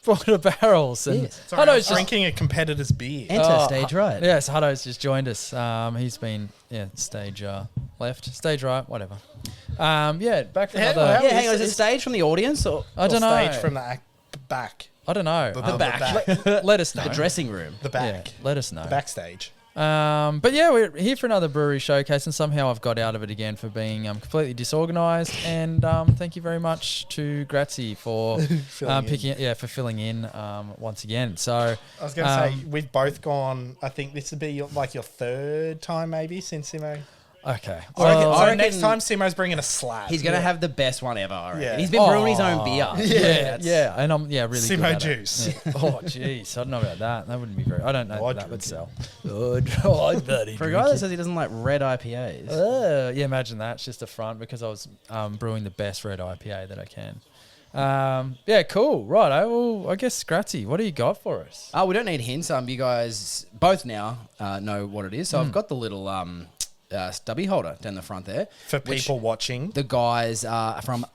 bottle of barrels. And Sorry, I was drinking a competitor's beer. Enter stage right. Yes, Hutto's just joined us. He's been stage left, stage right, whatever. Back for another. Yeah, hang on. Is it stage from the audience or I don't know. Stage from the back. I don't know. The back. Let us know. the dressing room? The back. Yeah, let us know. The backstage. But yeah, we're here for another brewery showcase, and somehow I've got out of it again for being completely disorganised. And thank you very much to Gratzy for filling in once again. So I was going to say we've both gone. I think this would be like your third time maybe since Simo. Okay. I reckon next time Simo's bringing a slab. He's going to have the best one ever, I reckon. Yeah. He's been brewing his own beer. Yeah. And I'm really Simo good at juice. It. Yeah. Oh, jeez. I don't know about that. That wouldn't be very... I don't know if that would sell. For a guy that says he doesn't like red IPAs. Imagine that. It's just a front because I was brewing the best red IPA that I can. Cool. Right. Well, I guess, Gratzy, what do you got for us? We don't need hints. You guys both now know what it is. So I've got the little... stubby holder down the front there. For people watching. The guys from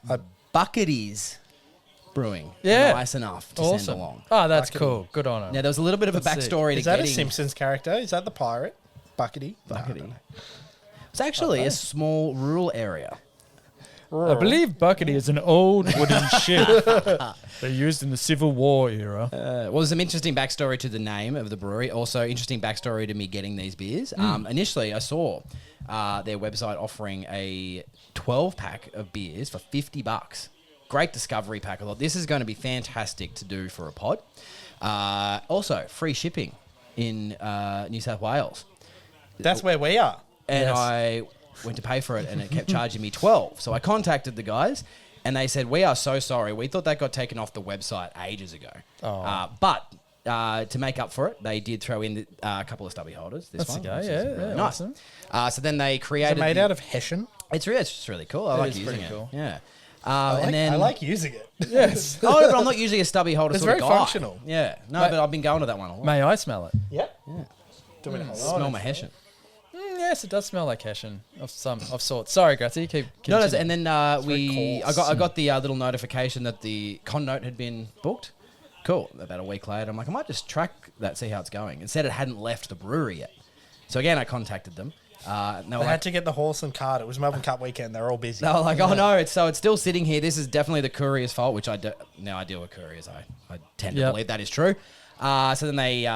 BUCKETTY'S Brewing. Yeah. Nice enough to send along. Oh, that's cool. Good on him. Now, there was a little bit of a backstory to Is that getting... a Simpsons character? Is that the pirate? Buckety? Buckety. It's actually a small rural area. I believe Buckety is an old wooden ship they used in the Civil War era. There's some interesting backstory to the name of the brewery. Also, interesting backstory to me getting these beers. Initially, I saw their website offering a 12-pack of beers for $50. Great discovery pack. I thought this is going to be fantastic to do for a pod. Also, free shipping in New South Wales. That's where we are. And I went to pay for it, and it kept charging me $12. So I contacted the guys, and they said, "We are so sorry. We thought that got taken off the website ages ago." But to make up for it, they did throw in a couple of stubby holders. This one, okay, really nice. Awesome. So then they created. Is it made out of Hessian? It's just really cool. I like using it. Cool. Yeah. I like using it. Yes. But I'm not usually a stubby holder It's sort of very guy. functional. Yeah. No, but I've been going to that one a lot. May I smell it? Yep. Yeah. Do it Smell my Hessian. Yes, it does smell like Hessian of sorts. Sorry, Gratzy, keep No, continuing. and then I got the little notification that the con note had been booked. Cool. About a week later, I'm like, I might just track that, see how it's going. It said it hadn't left the brewery yet. So again, I contacted them. They had to get the horse and cart. It was Melbourne Cup weekend. They're all busy. They were like, oh no, it's still sitting here. This is definitely the courier's fault, which now I deal with couriers. I tend to believe that is true. So then they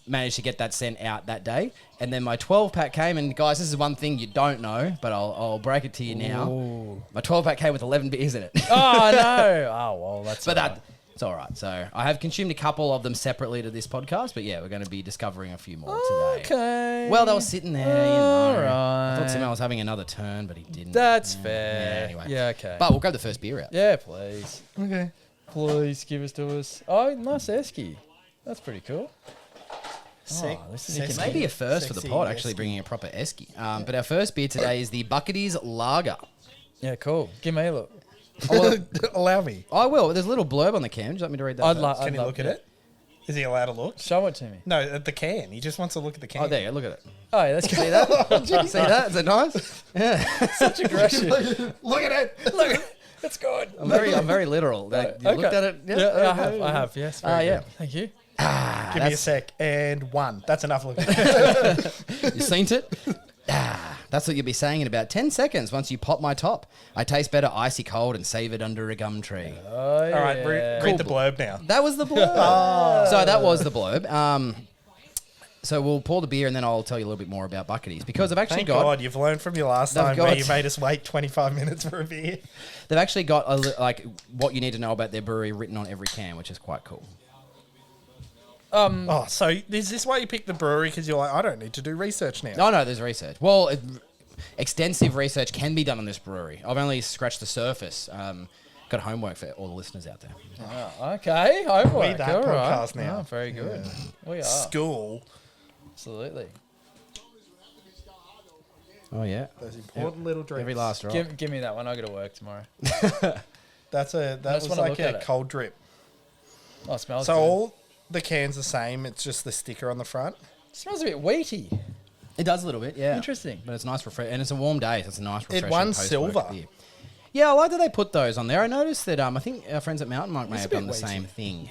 managed to get that sent out that day. And then my 12-pack came, and guys, this is one thing you don't know, but I'll break it to you now. Ooh. My 12-pack came with 11 beers in it. Oh, no. Oh, well, that's It's all right. So I have consumed a couple of them separately to this podcast, but yeah, we're going to be discovering a few more today. Okay. Well, they were sitting there, you know. All right. I thought Simon was having another turn, but he didn't. That's fair. Yeah, anyway. Yeah, okay. But we'll grab the first beer out. Yeah, please. Okay. Please give us to us. Oh, nice esky. That's pretty cool. Sick. Oh, this is Maybe a first for the Sexy pod, actually esky. bringing a proper esky. But our first beer today is the BUCKETTY'S Lager. Yeah, cool. Give me a look. Allow me. I will. There's a little blurb on the can. Would you like me to read that? first? Can you look at it? Is he allowed to look? Show it to me. No, at the can. He just wants to look at the can. Oh, there you go. Look at it. Oh, yeah, that's See good. that? See that? Is it nice? Yeah. Such aggression. Look at it. Look, it's good. I'm very literal. Like, you looked at it? Yeah, I have. Yes. Very yeah. good. Thank you. Give me a sec. And one. That's enough looking. You seen it? That's what you'll be saying in about 10 seconds once you pop my top. I taste better icy cold and savored under a gum tree. Oh, yeah. All right, read the blurb now. That was the blurb. So that was the blurb. So we'll pour the beer and then I'll tell you a little bit more about BUCKETTY'S because I've actually Thank got... God you've learned from your last time where you made us wait 25 minutes for a beer. They've actually got what you need to know about their brewery written on every can, which is quite cool. So is this why you picked the brewery? Because you're like, I don't need to do research now. No, there's research. Well, extensive research can be done on this brewery. I've only scratched the surface. Got homework for all the listeners out there. Oh, okay. Homework. We that All right. podcast now. Oh, very good. We are. School. Absolutely. Oh, yeah. Those important little drinks. Every last drop. Give me that one. I got to work tomorrow. That was wanna like look at a it. cold drip. Oh, it smells So good. all the cans the same. It's just the sticker on the front. It smells a bit wheaty. It does a little bit, yeah. Interesting. But it's nice, and it's a warm day, so it's a nice, refreshing won post-work silver. beer. Yeah, I like that they put those on there. I noticed that I think our friends at Mountain Mike may It's have a bit done the wheaty. same thing.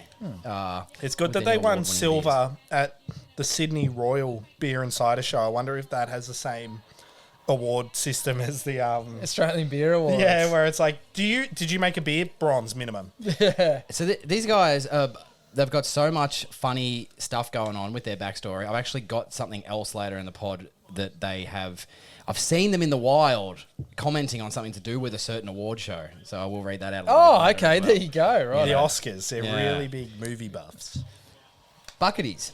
It's good with that their they won award-winning silver at the Sydney Royal Beer and Cider Show. I wonder if that has the same award system as the Australian Beer Awards. yeah, where it's like, did you make a beer? Bronze minimum. So these guys, they've got so much funny stuff going on with their backstory. I've actually got something else later in the pod that they have. I've seen them in the wild commenting on something to do with a certain award show. So I will read that out. Oh, okay. There you go. Right. The Oscars, they're Yeah. really big movie buffs. BUCKETT'Y'S.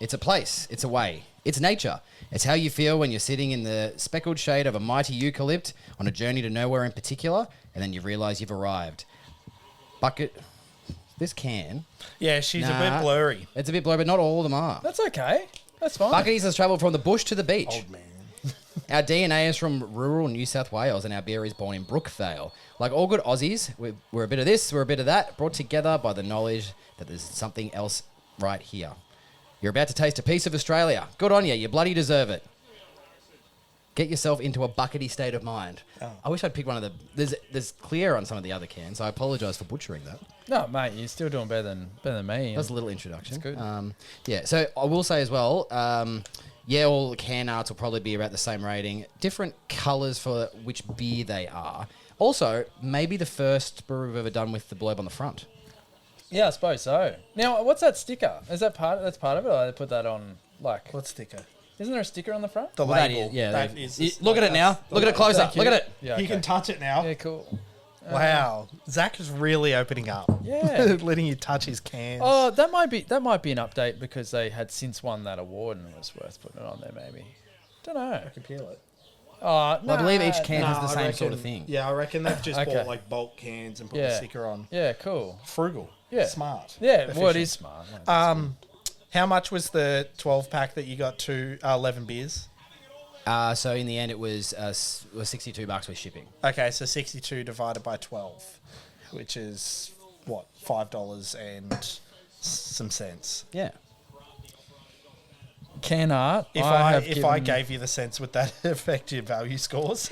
It's a place. It's a way. It's nature. It's how you feel when you're sitting in the speckled shade of a mighty eucalypt on a journey to nowhere in particular, and then you realise you've arrived. Bucket. This can. Yeah, she's a Nah. bit blurry. It's a bit blurry, but not all of them are. That's okay. That's fine. BUCKETT'Y'S has travelled from the bush to the beach. Old man. Our DNA is from rural New South Wales, and our beer is born in Brookvale. Like all good Aussies, we're a bit of this, we're a bit of that, brought together by the knowledge that there's something else right here. You're about to taste a piece of Australia. Good on you. You bloody deserve it. Get yourself into a buckety state of mind. Oh. I wish I'd picked one of the... There's clear on some of the other cans, so I apologise for butchering that. No, mate, you're still doing better than me. That's a little introduction. That's good. Yeah, so I will say as well, yeah, all the can arts will probably be about the same rating. Different colours for which beer they are. Also, maybe the first brewery we've ever done with the blurb on the front. Yeah, I suppose so. Now, what's that sticker? Is that that's part of it, or they put that on, like... What sticker? Isn't there a sticker on the front? The Well, that label. is- yeah, that they- is look at it now. Look at it closer. Thank you. Look at it. Yeah, You okay. can touch it now. Yeah, cool. Wow. Zach is really opening up. Yeah. Letting you touch his cans. Oh, that might be an update because they had since won that award and it was worth putting it on there. Maybe. Don't know. I can peel it. Oh, Well, I believe each can Nah, has the I same sort of reckon- thing. Yeah, I reckon they've just Okay. bought like bulk cans and put the Yeah. sticker on. Yeah, cool. Frugal. Yeah. Smart. Yeah, well, it Efficient. is smart. mate. How much was the 12 pack that you got 11 beers? So in the end, it was $62 with shipping. Okay, so 62 divided by 12, which is what, $5 and some cents. Yeah. Can art. If I gave you the cents, would that affect your value scores?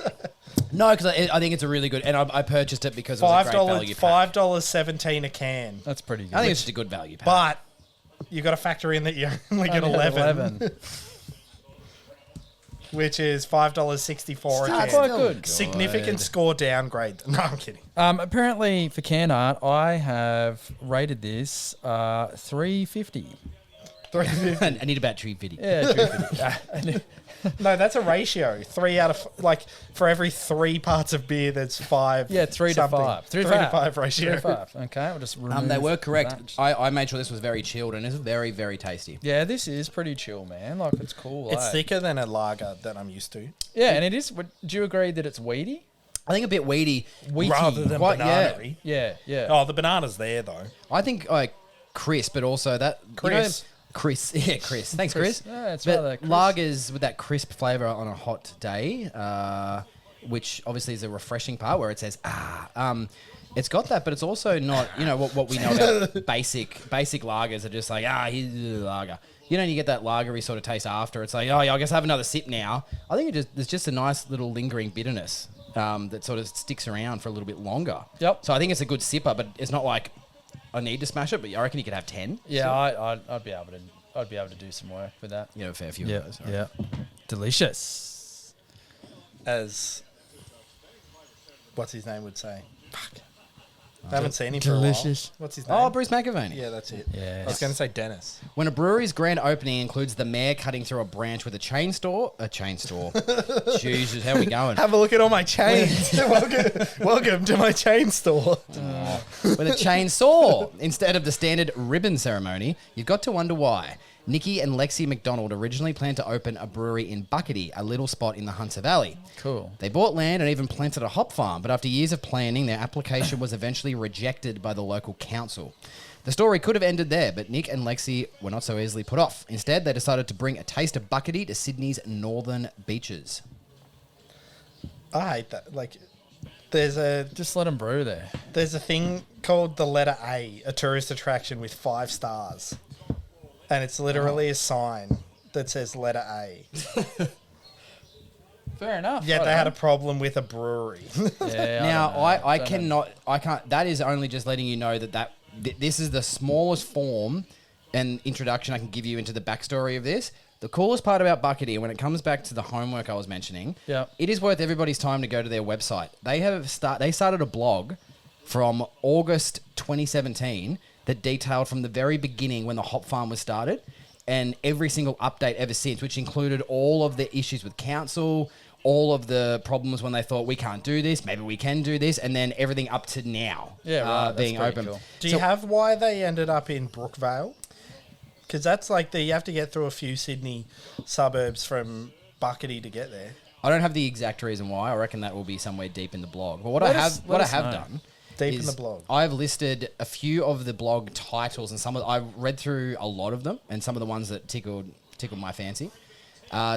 No, because I think it's a really good, and I purchased it because it was a great value pack. $5.17 a can. That's pretty good. I think it's just a good value pack. But you got to factor in that you only get 11, which is $5.64 a Still can. quite good. Significant score downgrade. No, I'm kidding. Apparently, for can art, I have rated this 350. I need a battery video. Yeah, 350. No, that's a ratio. 3 out of for every 3 parts of beer, there's 5. Yeah, 3 to something. 5. 3 to 5 ratio. 3 to 5. Okay, we'll just remove They were correct. that. I made sure this was very chilled and it's very, very tasty. Yeah, this is pretty chill, man. Like, it's cool. It's eh? thicker than a lager that I'm used to. Yeah, and it is. Do you agree that it's weedy? I think a bit weedy. Rather than Quite- banana-y. Yeah, yeah. Oh, the banana's there, though. I think like crisp, but also that Chris. Chris, yeah, Chris. Thanks, Chris. Yeah, it's but rather crisp. lagers with that crisp flavour on a hot day, which obviously is a refreshing part where it says it's got that, but it's also not. You know what we know about basic lagers are just like here's a lager. You know, you get that lagery sort of taste after. It's like, oh yeah, I guess I have another sip now. I think there's just a nice little lingering bitterness that sort of sticks around for a little bit longer. Yep. So I think it's a good sipper, but it's not like I need to smash it. But I reckon you could have 10. Yeah, So, I'd be able to. I'd be able to do some work with that. you know, a fair few Yeah, of those. All right. yeah. Delicious. As what's his name would say. Fuck. I haven't seen him Delicious. for a while. What's his name? Oh, Bruce McAvaney. Yeah, that's it. Yes. I was going to say Dennis. When a brewery's grand opening includes the mayor cutting through a branch with a chain store. Jesus, how are we going? Have a look at all my chains. welcome to my chain store. With a chainsaw instead of the standard ribbon ceremony, you've got to wonder why. Nikki and Lexi McDonald originally planned to open a brewery in Bucketty, a little spot in the Hunter Valley. Cool. They bought land and even planted a hop farm, but after years of planning, their application was eventually rejected by the local council. The story could have ended there, but Nick and Lexi were not so easily put off. Instead, they decided to bring a taste of Bucketty to Sydney's northern beaches. I hate that. Like, there's a Just let them brew there. thing called the letter A tourist attraction with 5 stars. And it's literally a sign that says letter A. Fair enough. Yet they had a problem with a brewery. Yeah. Now, I Don't cannot, I can't, that is only just letting you know that this is the smallest form and introduction I can give you into the backstory of this. The coolest part about Bucketty, when it comes back to the homework I was mentioning, it is worth everybody's time to go to their website. They started a blog from August 2017 that detailed from the very beginning when the hop farm was started and every single update ever since, which included all of the issues with council, all of the problems when they thought we can't do this, maybe we can do this, and then everything up to now being open. Cool. Do you have why they ended up in Brookvale? Because that's like you have to get through a few Sydney suburbs from Bucketty to get there. I don't have the exact reason why. I reckon that will be somewhere deep in the blog. But what I have done Deep in is the blog. I've listed a few of the blog titles, and I read through a lot of them, and some of the ones that tickled my fancy.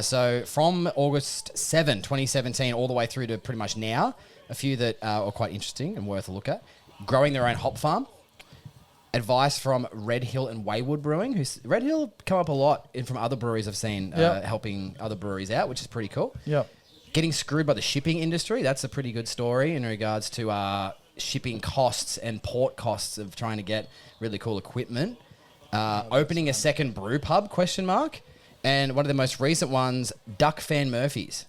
So from August 7, 2017, all the way through to pretty much now, a few that are quite interesting and worth a look at. Growing their own hop farm. Advice from Red Hill and Wayward Brewing. Red Hill come up a lot from other breweries I've seen helping other breweries out, which is pretty cool. Yep. Getting screwed by the shipping industry. That's a pretty good story in regards to shipping costs and port costs of trying to get really cool equipment. Opening a second brew pub, ? And one of the most recent ones, Duck Fan Murphy's.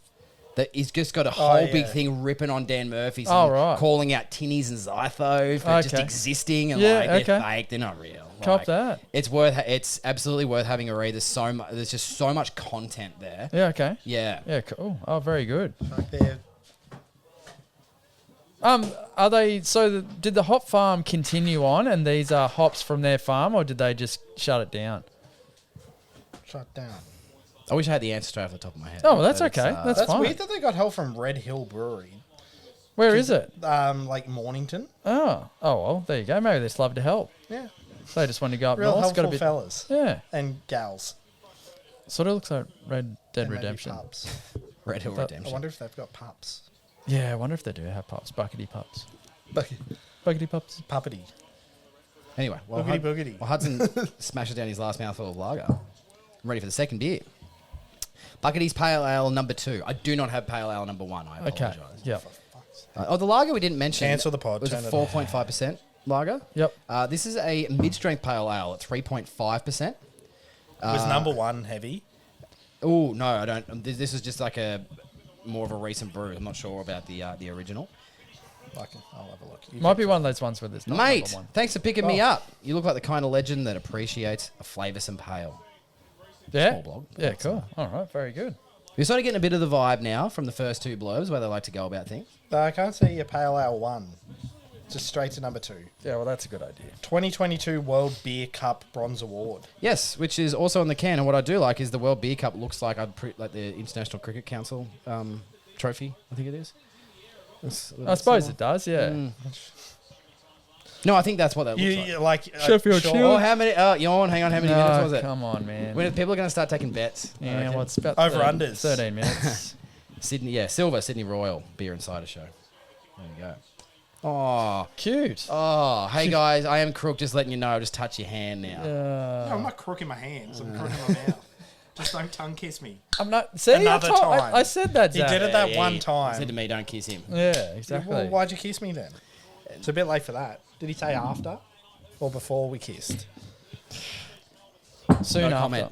That he's just got a whole big thing ripping on Dan Murphy's and calling out tinnies and Zytho for just existing and they're fake, they're not real. Cop that. It's absolutely worth having a read. There's just so much content there. Yeah, okay. Yeah. Yeah, cool. Oh, very good. They're Are they, did the hop farm continue on and these are hops from their farm or did they just shut it down? shut down. I wish I had the answer straight off the top of my head. Oh, well, that's But it's, okay. That's fine. Weird that they got help from Red Hill Brewery. Where is it? Like Mornington. Oh, well, there you go. Maybe they'd love to help. Yeah. They just want to go up Real north. helpful Got a bit, fellas. yeah. And gals. Sort of looks like Red Dead And maybe Redemption. Pups. Red Hill But- I Redemption. wonder if they've got pups. Yeah, I wonder if they do have pups. Buckety pups. Buckety pups. Puppety. Anyway, while Boogity boogity. Hudson smashes down his last mouthful of lager, I'm ready for the second beer. Bucketty's Pale Ale number 2. I do not have Pale Ale number 1. I Okay. apologise. Yep. The lager we didn't mention. Cancel the pod, Was a turn it 4.5% lager. Yep. This is a mid-strength pale ale at 3.5%. Was number 1 heavy? Oh no, I don't. This is just like a more of a recent brew. I'm not sure about the original. I'll have a look. You Might can- be one of those ones where there's not Mate, number one. thanks for picking me up. You look like the kind of legend that appreciates a flavoursome pale. Yeah. Small blog. Yeah, cool. All right, very good. We're sort of getting a bit of the vibe now from the first two blurbs where they like to go about things. I can't see your Pale Ale 1. Just straight to number 2. Yeah, well, that's a good idea. 2022 World Beer Cup Bronze Award. Yes, which is also on the can. And what I do like is the World Beer Cup looks like like the International Cricket Council trophy, I think it is. I suppose it does, yeah. No, I think that's what that looks You like. like Sheffield sure. Shield. Oh, how many? Hang on. How many minutes was it? Come on, man. When people are going to start taking bets? I Yeah, reckon. well, it's about Over 13 unders. 13 minutes. Sydney Royal Beer and Cider Show. There you go. Oh, Cute. hey guys, I am Crook. Just letting you know. Just touch your hand now. No, I'm not crooking my hands. I'm crooking my mouth. Just don't tongue kiss me. I'm not. See, Another time. I said that, You Zach. did it that one He time. said to me, "Don't kiss him." Yeah, exactly. Well, why'd you kiss me then? It's a bit late for that. Did he say after or before we kissed? Soon No after.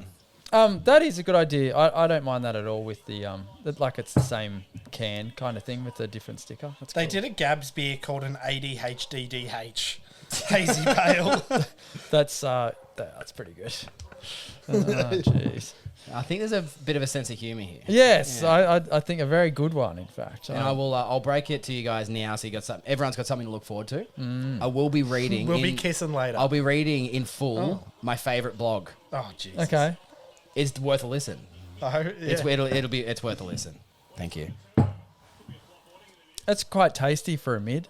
comment. That is a good idea. I don't mind that at all with the like it's the same can kind of thing with a different sticker. That's They cool. did a Gabs beer called an ADHDDH hazy pale. That's pretty good. Oh, jeez. I think there's a bit of a sense of humour here. Yes, Yeah. I think a very good one, in fact. And I will. I'll break it to you guys now, so you got some. Everyone's got something to look forward to. I will be reading. We'll be kissing later. I'll be reading in full my favourite blog. Oh Jesus. Okay. It's worth a listen. Oh, yeah. It's worth a listen. Thank you. That's quite tasty for a mid.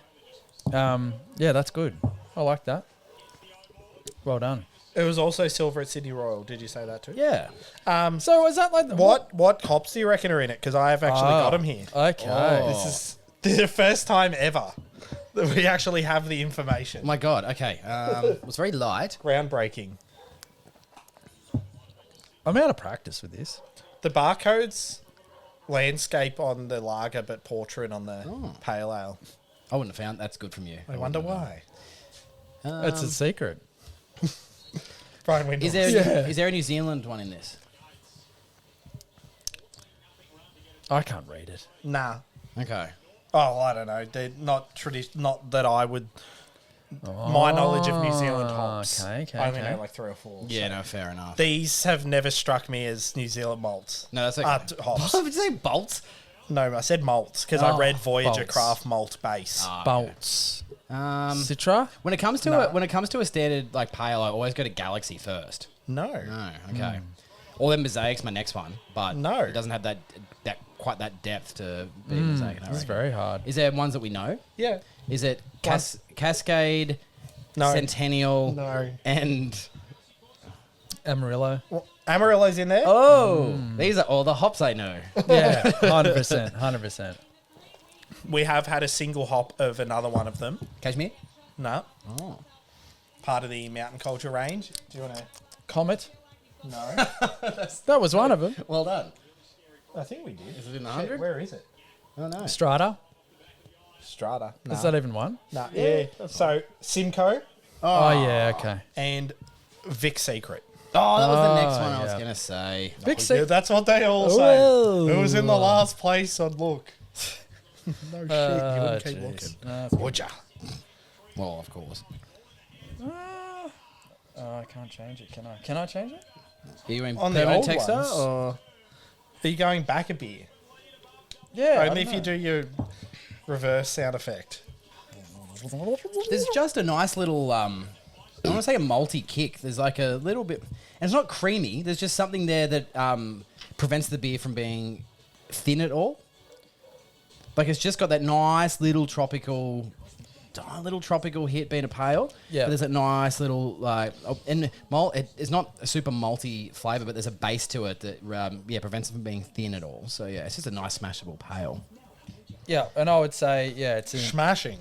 Yeah, that's good. I like that. Well done. It was also silver at Sydney Royal. Did you say that too? Yeah. So is that like What hops do you reckon are in it? Because I have actually got them here. Okay. Oh. This is the first time ever that we actually have the information. Oh my God. Okay. It was very light. Groundbreaking. I'm out of practice with this. The barcodes landscape on the lager, but portrait on the pale ale. I wouldn't have found that's good from you. I wonder why. It's a secret. Brian Windle. Is there a New Zealand one in this? I can't read it. Nah. Okay. Oh, I don't know. They're not not that I would. My knowledge of New Zealand hops. Okay. I only know like 3 or 4. Yeah, so. no, fair enough. These have never struck me as New Zealand malts. No, that's okay. Hops. What did you say, bolts? No, I said malts because I read Voyager bolts. Craft malt base. Bolts. Citra? When it comes to No. when it comes to a standard like pale, I always go to Galaxy first. No. No, okay. Or then Mosaic's my next one, but No. it doesn't have that quite that depth to be Mosaic. I It's reckon. very hard. Is there ones that we know? Yeah. Is it Cascade, No. Centennial, No. and Amarillo. Well, Amarillo's in there. oh, these are all the hops I know. Yeah, 100%. 100%. We have had a single hop of another one of them. Cashmere. No. Oh, Part of the mountain culture range. Do you want to? Comet. No. That was one of them. well done. I think we did. Is it in the Shit, 100? where is it? Oh no. Strata. Strata. No. Is that even one? No. Yeah. So Simcoe Oh, yeah, okay. and Vic Secret. Oh, that was the next Oh, one I was yeah. gonna say. Big Yeah, that's what they all say. Whoa. Who was in the last place on look? No shit. You Oh, wouldn't keep jeez. looking. No, that's Would ya? Well, of course. Oh, I can't change it, can I? Can I change it? Are you in On the permanent old texter ones? or? Are you going back a beer? Yeah. Only if you do your reverse sound effect. There's just a nice little, I want to say a malty kick. There's like a little bit, and it's not creamy. There's just something there that prevents the beer from being thin at all. Like it's just got that nice little tropical hit being a pale. Yeah. But there's that nice little and malt. It's not a super malty flavor, but there's a base to it that prevents it from being thin at all. So yeah, it's just a nice smashable pale. Yeah, and I would say, yeah, it's in Smashing.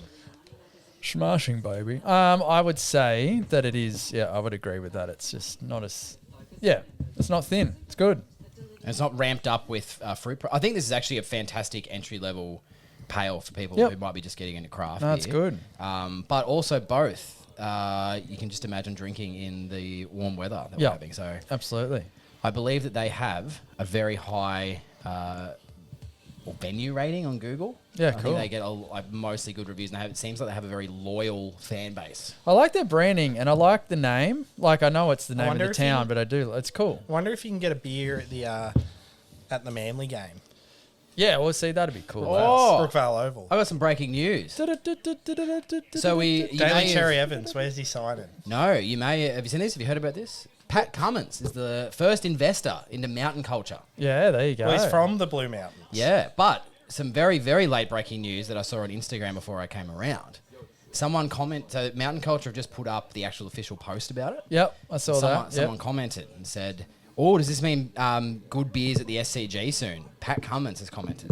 smashing, baby. I would say that it is, yeah, I would agree with that. It's just not as, yeah, it's not thin. It's good. And it's not ramped up with fruit. I think this is actually a fantastic entry level pale for people Yep. who might be just getting into craft. No, that's beer. good. But also both. You can just imagine drinking in the warm weather that we're Yeah. having. So Absolutely. I believe that they have a very high venue rating on Google. Yeah, I cool. think they get mostly good reviews, and it seems like they have a very loyal fan base. I like their branding and I like the name. Like, I know it's the name of wonder the if town, you- but I do. It's cool. I wonder if you can get a beer at the Manly game. Yeah, well, see, that'd be cool. Oh. Brookvale Oval. I got some breaking news. So So you Daily may Cherry have, Evans, where's he signing? no, you may have you seen this? Have you heard about this? Pat Cummins is the first investor into mountain culture. Yeah, there you go. Well, he's from the Blue Mountains. Yeah, but some very, very late breaking news that I saw on Instagram before I came around. So Mountain Culture have just put up the actual official post about it. Yep, I saw that. Someone Yep. commented and said, "Oh, does this mean good beers at the SCG soon?" Pat Cummins has commented.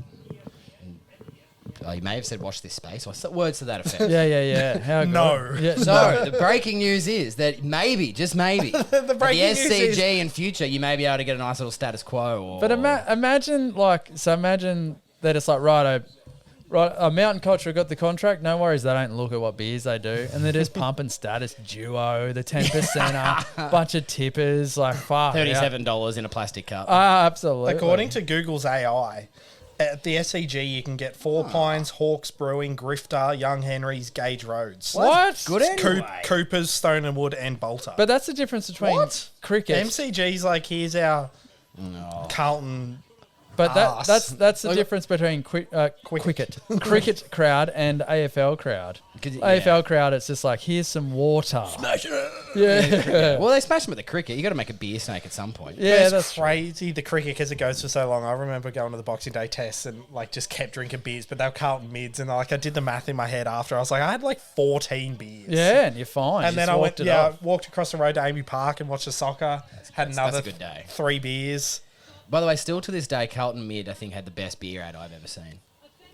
You may have said, "Watch this space," or words to that effect. Yeah. How good. No. Yeah, So the breaking news is that maybe, just maybe, The breaking at news the is- SCG in future, you may be able to get a nice little status quo. Or, But imagine that it's like, right, Mountain Culture got the contract. No worries, they don't look at what beers they do. And they're just pumping status duo, the 10%er, bunch of tippers, like, fuck. $37 in a plastic cup. Absolutely. According to Google's AI, at the SCG you can get Four Pines, Hawks Brewing, Grifter, Young Henry's, Gage Roads. What? Good anyway. Cooper's, Stone and Wood, and Bolter. But that's the difference between What? cricket. MCG's like, here's our Carlton. But Arse. that's the difference between cricket crowd and AFL crowd. 'Cause, AFL crowd, it's just like, here's some water. Smash it. Yeah. Well, they smashed them at the cricket. You got to make a beer snake at some point. Yeah, It's that's crazy, the cricket, because it goes for so long. I remember going to the Boxing Day tests and like just kept drinking beers, but they were Carlton mids, and like I did the math in my head after. I was like, I had like 14 beers. Yeah, and you're fine. And You then just I walked went, it I off. walked across the road to Amy Park and watched the soccer. Had that's another a good day. 3 beers. By the way, still to this day, Carlton Mid, I think, had the best beer ad I've ever seen.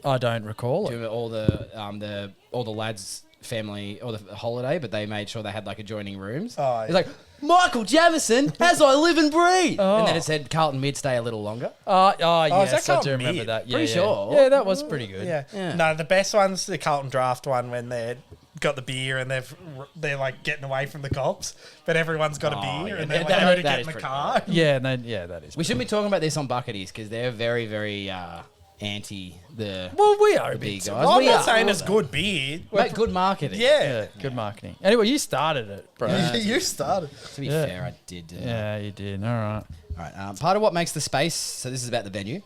I don't recall Do it. you remember all the lads family or the holiday, but they made sure they had like adjoining rooms. Oh, It's yeah. like Michael Jamison, as I live and breathe, Oh. and then it said Carlton Mid stay a little longer. Yes, that I Carlton do remember Mid? that. Yeah, Pretty yeah. sure. Yeah, that was pretty good. Yeah. No, the best one's the Carlton Draft one when they're got the beer and they're like getting away from the cops, but everyone's got a beer and they're like, that to get is in the pretty car. Yeah, that is. We shouldn't be talking about this on Bucketty's because they're very, very anti the Well, we are a big bit. guys. Well, I'm We not are. saying it's good beer. Mate, good marketing. Yeah. Good marketing. Anyway, you started it, bro. You started. To be Yeah. fair, I did. Yeah, you did. All right. All right. Part of what makes the space, so this is about the venue,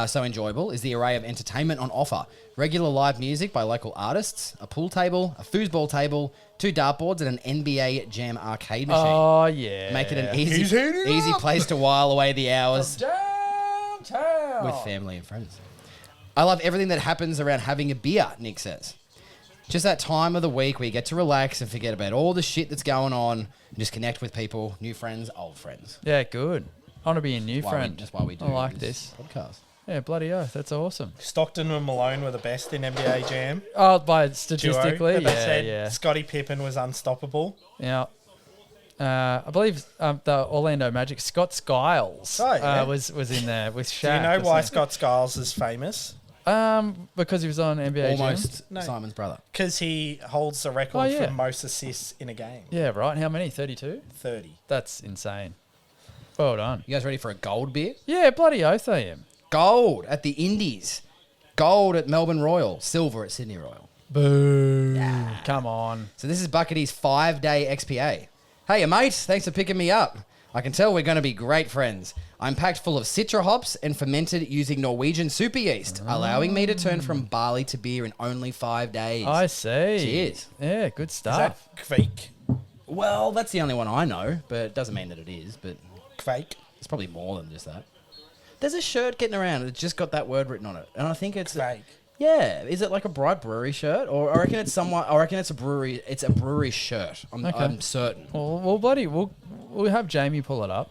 so enjoyable, is the array of entertainment on offer. Regular live music by local artists, a pool table, a foosball table, 2 dartboards, and an NBA Jam arcade machine. Oh, yeah. Make it an He's easy, heating easy up. place to while away the hours Downtown. with family and friends. I love everything that happens around having a beer, Nick says. Just that time of the week where you get to relax and forget about all the shit that's going on and just connect with people, new friends, old friends. Yeah, good. I want to be a new friend. Just why we do I like this. podcast. Yeah, bloody oath. That's awesome. Stockton and Malone were the best in NBA Jam. Oh, by Duo. statistically, But they yeah, said yeah. Scottie Pippen was unstoppable. Yeah. I believe the Orlando Magic, Scott Skiles, Oh, yeah. was in there with Shaq. Do you know why wasn't Scott Skiles is famous? he? Because he was on NBA Jam. Almost No. Simon's brother. Because he holds the record Oh, yeah. for most assists in a game. Yeah, right. How many? 32? 30. That's insane. Well done. You guys ready for a gold beer? Yeah, bloody oath I am. Gold at the Indies. Gold at Melbourne Royal. Silver at Sydney Royal. Boo. Come on. So this is Bucketty's 5-day XPA. Hey, mate. Thanks for picking me up. I can tell we're going to be great friends. I'm packed full of citra hops and fermented using Norwegian super yeast, allowing me to turn from barley to beer in only 5 days. I see. Cheers. Yeah, good Is stuff. that Kvik? Well, that's the only one I know, but it doesn't mean that it is. But Kvik? it's probably more than just that. There's a shirt getting around. It's just got that word written on it, and I think it's Kvik. yeah. Is it like a Bright Brewery shirt, or I reckon it's somewhat? I reckon it's a brewery. It's a brewery shirt. Okay. I'm certain. Well, bloody, we'll have Jamie pull it up.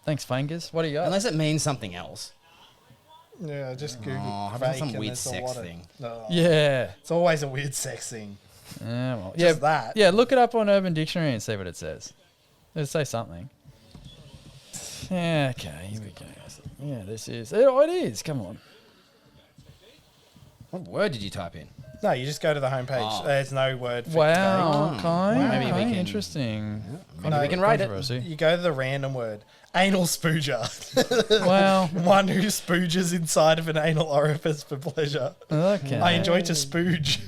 Thanks, Fingers. What do you got? Unless it means something else. Yeah, just Google Oh, having Kvik some and weird there's a sex lot of- thing. No. Yeah. It's always a weird sex thing. Yeah, well, Just that. Yeah, look it up on Urban Dictionary and see what it says. It'll say something. Yeah, okay, here we go. Yeah, this is. Oh, it is. Come on. What word did you type in? No, you just go to the homepage. Oh. There's no word for Wow. Okay. Maybe we okay, can- interesting. Maybe we can rate it. Controversy. Kvik. You go to the random word. Anal spooger. Well, One who spooges inside of an anal orifice for pleasure. okay. I enjoy to spooge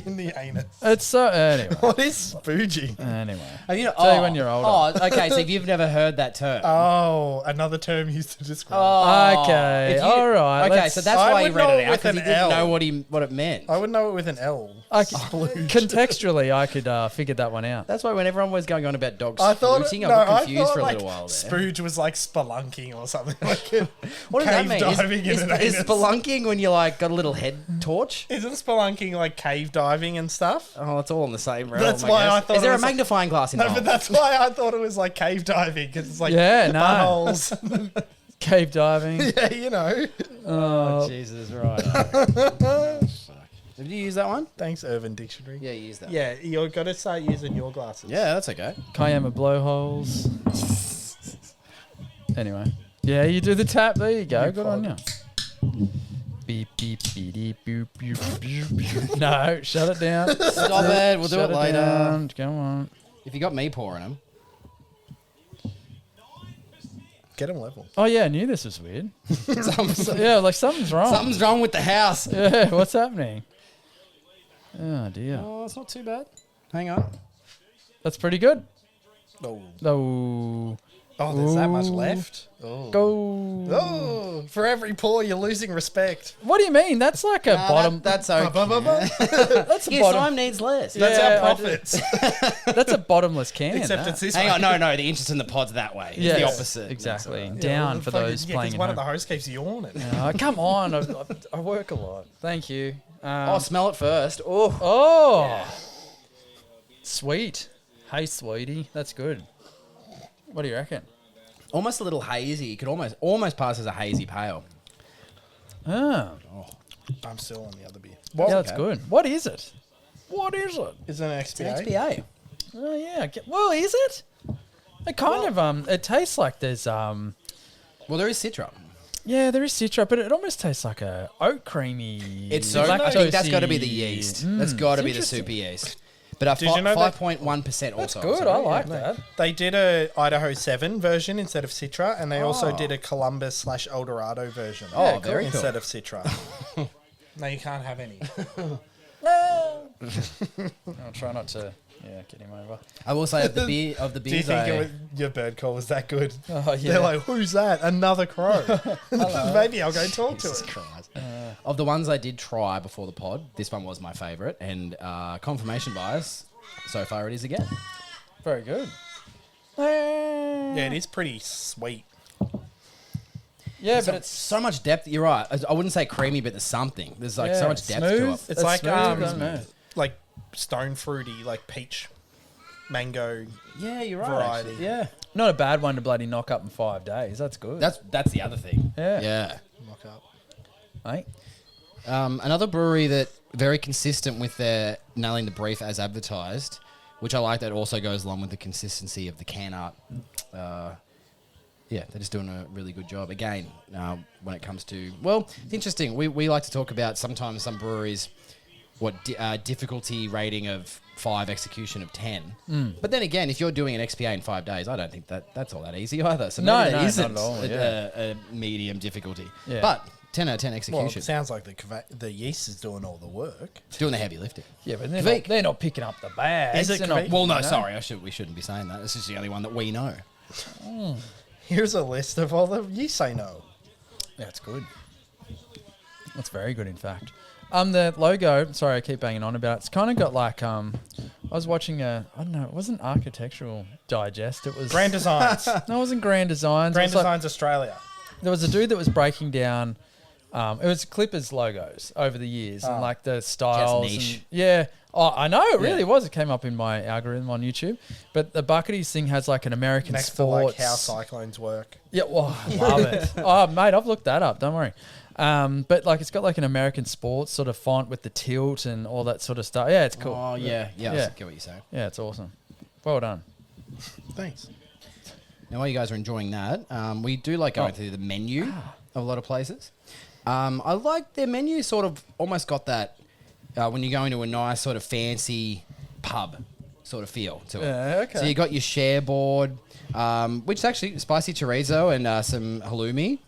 in the anus. It's so. Anyway. What is spooging? Anyway. Have you Tell you when you're older. Oh, okay. So if you've never heard that term. Oh, another term used to describe. Okay, if you- all right, Okay, let's- so that's I why you would read know it out with because he an didn't L. know what it meant. I would know it with an L. Contextually, I could figure that one out. That's why when everyone was going on about dogs I thought fluting, no, I got I confused thought for a like little while there. spooge was like spelunking or something. Like What does that cave mean? diving Is in an is anus. spelunking when you like got a little head torch? Isn't spelunking like cave diving and stuff? Oh, it's all in the same realm. That's why I thought Is there it a was like- magnifying glass No, involved? but that's why I thought it was like cave diving because it's like Yeah, no. buttholes. Cave diving. Yeah, you know. Oh, Jesus, right. Fuck. Did you use that one? Thanks, Urban Dictionary. Yeah, you used that. Yeah, you've got to start using your glasses. Yeah, that's okay. Kayama blowholes. Anyway. Yeah, you do the tap. There you go. Good on you. Beep, beep, beep, beep, boop, boop, boop, boop. No, shut it down. Stop it. We'll do Shut it later. down. Go on. If you got me pouring them. Get them level. Oh, yeah, I knew this was weird. Yeah, like something's wrong. Something's wrong with the house. Yeah, what's happening? Oh, dear. Oh, it's not too bad. Hang on. That's pretty good. Oh, Oh, there's that much Ooh. left. Oh. go. Oh, for every pour, you're losing respect. What do you mean? That's like a bottom. That's okay. That's a Yes, bottom. time needs less. That's Yeah, our I do. profits. That's a bottomless can. Except that. it's this Hang way. on, no, the interest in the pod's that way. It's Yes, the opposite. Exactly. That's Down well, for fucking- those yeah, playing 'cause at one home. of the hosts keeps yawning. Come on. I work a lot. Thank you. Oh, smell it first. Oh. Oh. Sweet. Hey, sweetie. That's good. What do you reckon? Almost a little hazy. You could almost pass as a hazy pale. Oh. I'm still on the other beer. Yeah, that's okay. good. What is it? What is it? Is it an It's XPA? an XPA. Oh yeah. Well, is it? It kind of it tastes like there's Well, there is Citra. yeah, there is citra, but it almost tastes like a oat creamy. It's so. I think that's got to be the lactosey- yeast. That's got to be the interesting. super yeast. But a Did you know that- 5.1% also. That's good. so, I yeah. like that. They did a Idaho 7 version instead of Citra, and they also did a Columbus/El Dorado version. Oh, cool. very cool. instead of Citra. No, you can't have any. I'll try not to get him over. I will say of the Do you beers, think your bird call was that good? Oh yeah. They're like, who's that? Another crow. Maybe I'll go talk to Jesus it. Christ. Of the ones I did try before the pod, this one was my favourite, and confirmation bias, so far it is again. Very good. Yeah, it is pretty sweet. Yeah, But but it's so much depth. You're right. I wouldn't say creamy, but there's something. There's like so Yeah, much depth smooth. to it. It's like smooth, I don't know. like stone fruity, like peach, mango. Yeah, you're right. Variety. actually. Yeah, not a bad one to bloody knock up in 5 days. That's good. that's the other thing. Yeah. Yeah. Knock up. Mate. Another brewery that very consistent with their nailing the brief as advertised, which I like. That also goes along with the consistency of the can art. Yeah, they're just doing a really good job. Again, when it comes to... Well, it's interesting. We like to talk about sometimes some breweries, difficulty rating of 5, execution of 10. But then again, if you're doing an XPA in 5 days, I don't think that's all that easy either. So No, maybe no, that not isn't at all, a medium difficulty. Yeah. But 10 out of 10 Well, execution. it sounds like the yeast is doing all the work. Doing the heavy lifting. Yeah, but Kvik. they're not picking up the bags. Is it They're not- Kvik? Well, no, you know? sorry. We shouldn't be saying that. This is the only one that we know. Here's a list of all the yeast I know. That's good. That's very good, in fact. The logo, sorry, I keep banging on about it. It's kind of got like, I was watching I don't know, it wasn't Architectural Digest. It was... Grand Designs. No, it wasn't Grand Designs. Grand It was like- Designs Australia. there was a dude that was breaking down... it was Clippers logos over the years and like the styles. niche. And, yeah. Oh, I know, it really Yeah. was. It came up in my algorithm on YouTube. But the BUCKETTY'S thing has like an American Next sports... to like how cyclones work. Yeah, well, I love it. Oh, mate, I've looked that up. Don't worry. But like, it's got like an American sports sort of font with the tilt and all that sort of stuff. Yeah, it's cool. Oh, yeah. I Yeah. get what you're saying. Yeah, it's awesome. Well done. Thanks. Now, while you guys are enjoying that, we do like going through the menu of a lot of places. I like their menu sort of almost got that when you go into a nice sort of fancy pub sort of feel to it. Yeah, okay. So you got your share board, which is actually spicy chorizo and some halloumi.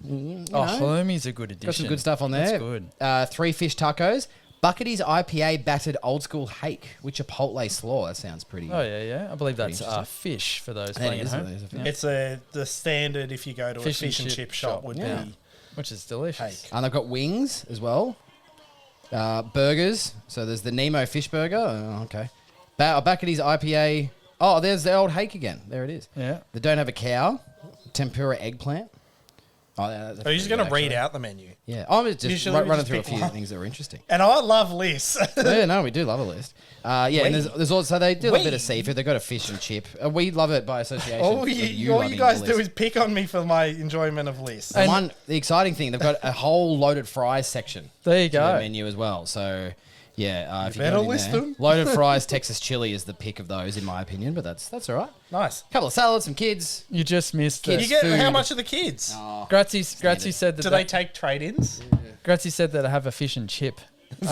Halloumi's a good addition. Got some good stuff on there. That's good. 3 fish tacos. BUCKETTY'S IPA battered old school hake with chipotle slaw. That sounds pretty. Oh, yeah. I believe that's interesting. fish for those That playing is, at home. that is a fish. Yeah. It's the standard if you go to a fish and chip shop would Yeah. be Which is delicious. hake. And they've got wings as well. Burgers. So there's the Nemo fish burger. Oh, okay. BUCKETTY'S IPA. Oh, there's the old hake again. There it is. Yeah. They don't have a cow. Tempura eggplant. Oh, that's Are you just pretty going good, to read actually. out the menu? Yeah. I'm just Usually we running just through a pick few one. things that were interesting. And I love lists. Yeah, no, we do love a list. Yeah, and there's also, they do a bit We. of seafood. They've got a fish and chip. We love it by association. all with you loving guys the do list. is pick on me for my enjoyment of lists. The exciting thing, they've got a whole loaded fries section. There you to the go. menu as well. So, yeah, if you better go in list there, them. loaded fries, Texas chili is the pick of those, in my opinion. But that's all right. Nice. Couple of salads, some kids. You just missed Kids. the... You get food. how much are the kids? Gratzy said that... Do they take trade-ins? Gratzy said that I have a fish and chip.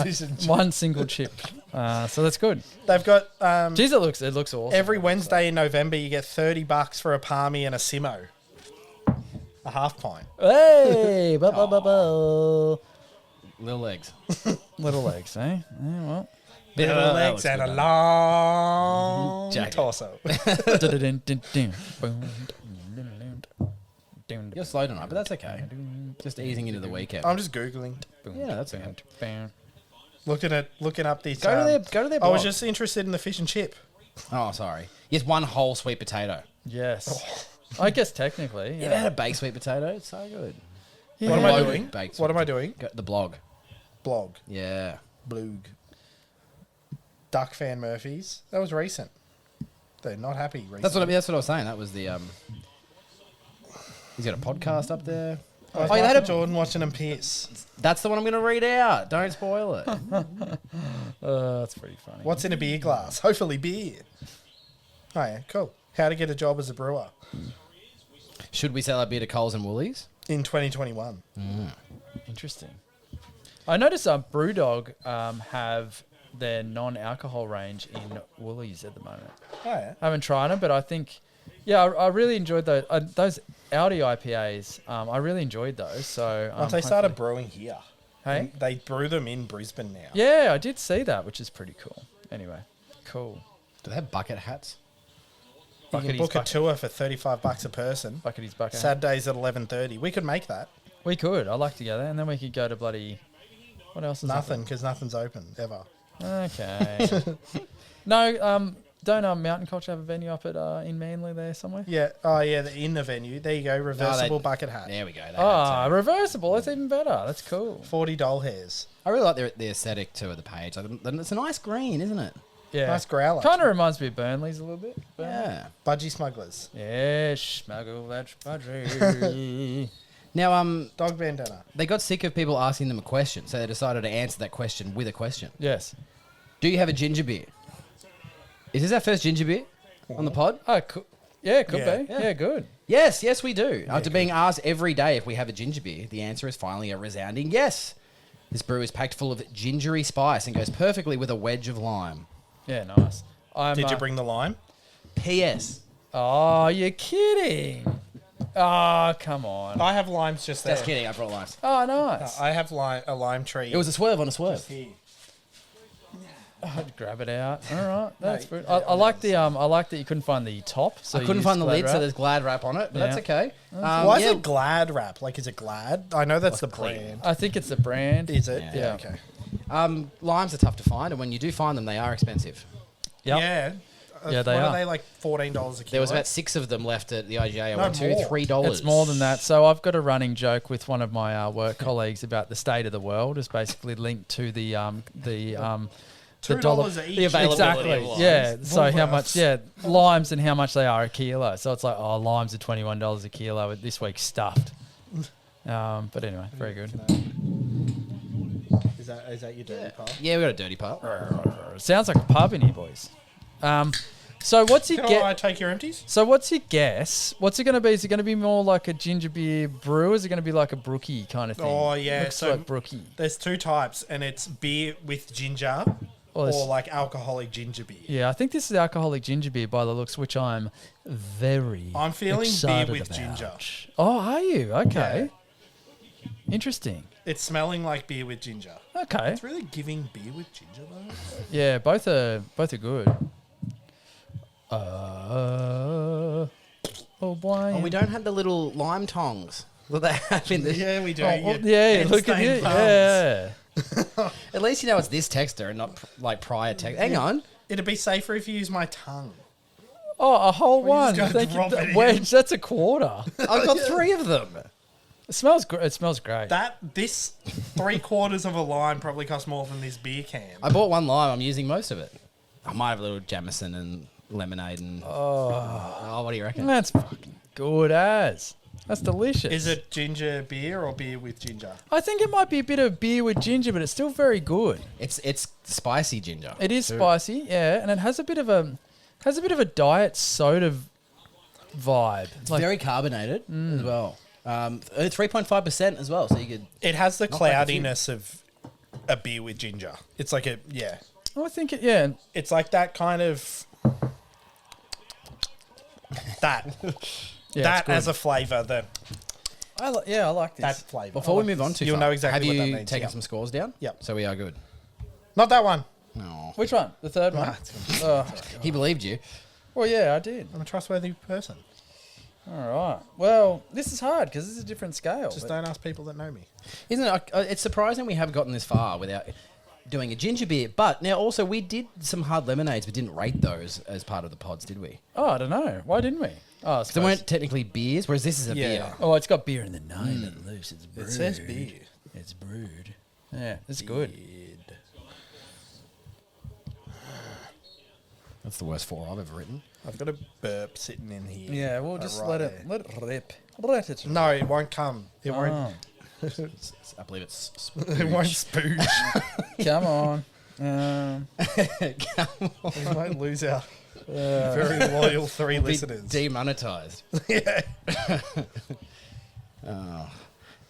Fish and chip. One single chip. So that's good. They've got Jeez, it looks awesome. every Wednesday in November you get $30 for a palmy and a simo, a half pint. Hey! Ba, ba, ba, ba. Little legs. Little legs, eh? Yeah, well. Little that legs looks and good, a though. long Jacket. torso. You're slow tonight, but that's okay. Just easing into the weekend. I'm just googling, Yeah, that's okay. looking up these. Go to their I was blog. just interested in the fish and chip. Oh, sorry. Yes, one whole sweet potato. Yes. I guess technically. You ever had a baked sweet potato? It's so good. Yeah. What am I Loaded doing? baked What sweet am I doing? potato. The blog. Blog, Yeah. blog. Duck fan Murphys. That was recent. They're not happy. Recently. That's what I was saying. That was the He's got a podcast up there. Oh, you had Michael Jordan watching them pierce. That's the one I'm going to read out. Don't spoil it. That's pretty funny. What's in a beer glass? Hopefully beer. Oh, yeah, cool. How to get a job as a brewer Should we sell our beer to Coles and Woolies? in 2021. Interesting. I noticed Brewdog have their non-alcohol range in Woolies at the moment. Oh, yeah. I haven't tried them, but I think, I really enjoyed those Audi IPAs. I really enjoyed those. So Once they started brewing here. Hey? They brew them in Brisbane now. Yeah, I did see that, which is pretty cool. Anyway, cool. Do they have bucket hats? You can book a tour for $35 a person. Bucketty's bucket. Saturdays at 11:30. We could make that. We could. I'd like to go there, and then we could go to bloody. What else is Nothing, because nothing's open ever. Okay. No, don't Mountain Culture have a venue up at in Manly there somewhere? Yeah. Oh, yeah. In the venue. There you go. Reversible bucket hat. There we go. They Ah, reversible. That's even better. That's cool. 40 doll hairs. I really like the aesthetic too of the page. Like, it's a nice green, isn't it? Yeah. Nice growler. Kind of reminds me of Burnley's a little bit. Yeah. Budgie smugglers. Yeah, smuggle that budgie. Now, Dog bandana. they got sick of people asking them a question, so they decided to answer that question with a question. Yes. Do you have a ginger beer? Is this our first ginger beer on the pod? Oh, yeah, could Yeah. be. Yeah, good. Yes, we do. After being asked every day if we have a ginger beer, the answer is finally a resounding yes. This brew is packed full of gingery spice and goes perfectly with a wedge of lime. Yeah, nice. Did you bring the lime? P.S. Oh, you're kidding. Oh, come on. I have limes just there. Just kidding, I brought limes. Oh, nice. I have a lime tree. It was a swerve on a swerve. here. I'd grab it out. All right, that's good. I like the I like that you couldn't find the top. So I couldn't you find the used lid, Glad so Wrap. there's Glad Wrap on it, but that's Yeah. okay. Why is yeah, it Glad wrap? Like, is it Glad? I know that's the clean. brand. I think it's the brand. Is it? Yeah. Okay. limes are tough to find, and when you do find them, they are expensive. Yep. Yeah. Yeah, they what are. They like $14 a kilo? There was about 6 of them left at the IGA. I No, went to more. $3. It's more than that. So I've got a running joke with one of my work colleagues about the state of the world. Is basically linked to the dollar. $2 each. The availability Exactly. of limes. Yeah. So how Woolworths. much? Yeah, limes and how much they are a kilo. So it's like, oh, limes are $21 a kilo. This week's stuffed. But anyway, very good. Is that your dirty part? Yeah, we got a dirty part. Sounds like a pub in here, boys. So what's your Can I guess? take your empties? So what's your guess? What's it going to be? Is it going to be more like a ginger beer brew? Or is it going to be like a brookie kind of thing? Oh, yeah, Looks so- like brookie. There's 2 types, and it's beer with ginger Well, or like alcoholic ginger beer. Yeah, I think this is alcoholic ginger beer by the looks, which I'm very I'm feeling beer excited with about. ginger. Oh, are you? Okay. Interesting. It's smelling like beer with ginger. Okay. It's really giving beer with ginger though. Yeah, both are good. Oh boy. Oh, we don't have the little lime tongs that they have in the... Yeah, we do. Oh, well, yeah, look at you. Yeah. At least you know it's this texture and not like prior text. Hang on. It'd be safer if you use my tongue. Oh, a whole Well, one. you just gotta Thank you. drop it in. Wedge, that's a quarter. I've got 3 of them. It smells great. It smells great. This 3/4 of a lime probably costs more than this beer can. I bought 1 lime. I'm using most of it. I might have a little Jameson and lemonade and... Oh, what do you reckon? That's fucking good as. That's delicious. Is it ginger beer or beer with ginger? I think it might be a bit of beer with ginger, but it's still very good. It's spicy ginger. It is too. spicy, yeah, and it has a bit of a diet soda vibe. It's very carbonated as well. 3.5% as well, so you could... It has the Not like a few. cloudiness of a beer with ginger. It's like a, yeah. I think it, yeah. It's like that kind of... That. Yeah, that it's good. as a flavour. I like this. That flavour. Before we move on to You'll know exactly have what that you means, taken yeah. some scores down? Yep. So we are good. Not that one. No. Which one? The third one? Oh, He believed you. well, yeah, I did. I'm a trustworthy person. All right. Well, this is hard because this is a different scale. Just but- don't ask people that know me. Isn't it? It's surprising we have gotten this far without doing a ginger beer. But now also we did some hard lemonades, but didn't rate those as part of the pods, did we? Oh, I don't know. Why didn't we? Oh, I They suppose- weren't technically beers, whereas this is a Yeah. beer. Oh, it's got beer in the name at least. It's brewed. It says beer. It's brewed. Yeah, it's good. That's the worst 4 I've ever written. I've got a burp sitting in here. Yeah, we'll just right let there. it rip. Let it. No, it won't come. It won't. Oh, I believe it's... It won't spooge. come on. We might lose our very loyal 3 listeners. Demonetized. Yeah.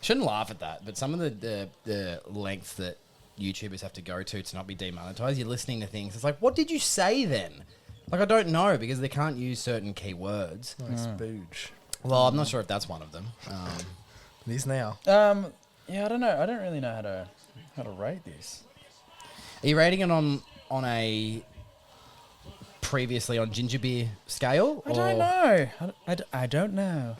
Shouldn't laugh at that, but some of the lengths that YouTubers have to go to not be demonetized, you're listening to things. It's like, what did you say then? Like, I don't know, because they can't use certain keywords. Spooge. Well, I'm not sure if that's one of them. It is now. Yeah, I don't know. I don't really know how to rate this. Are you rating it on a previously on ginger beer scale? I don't know. I don't know.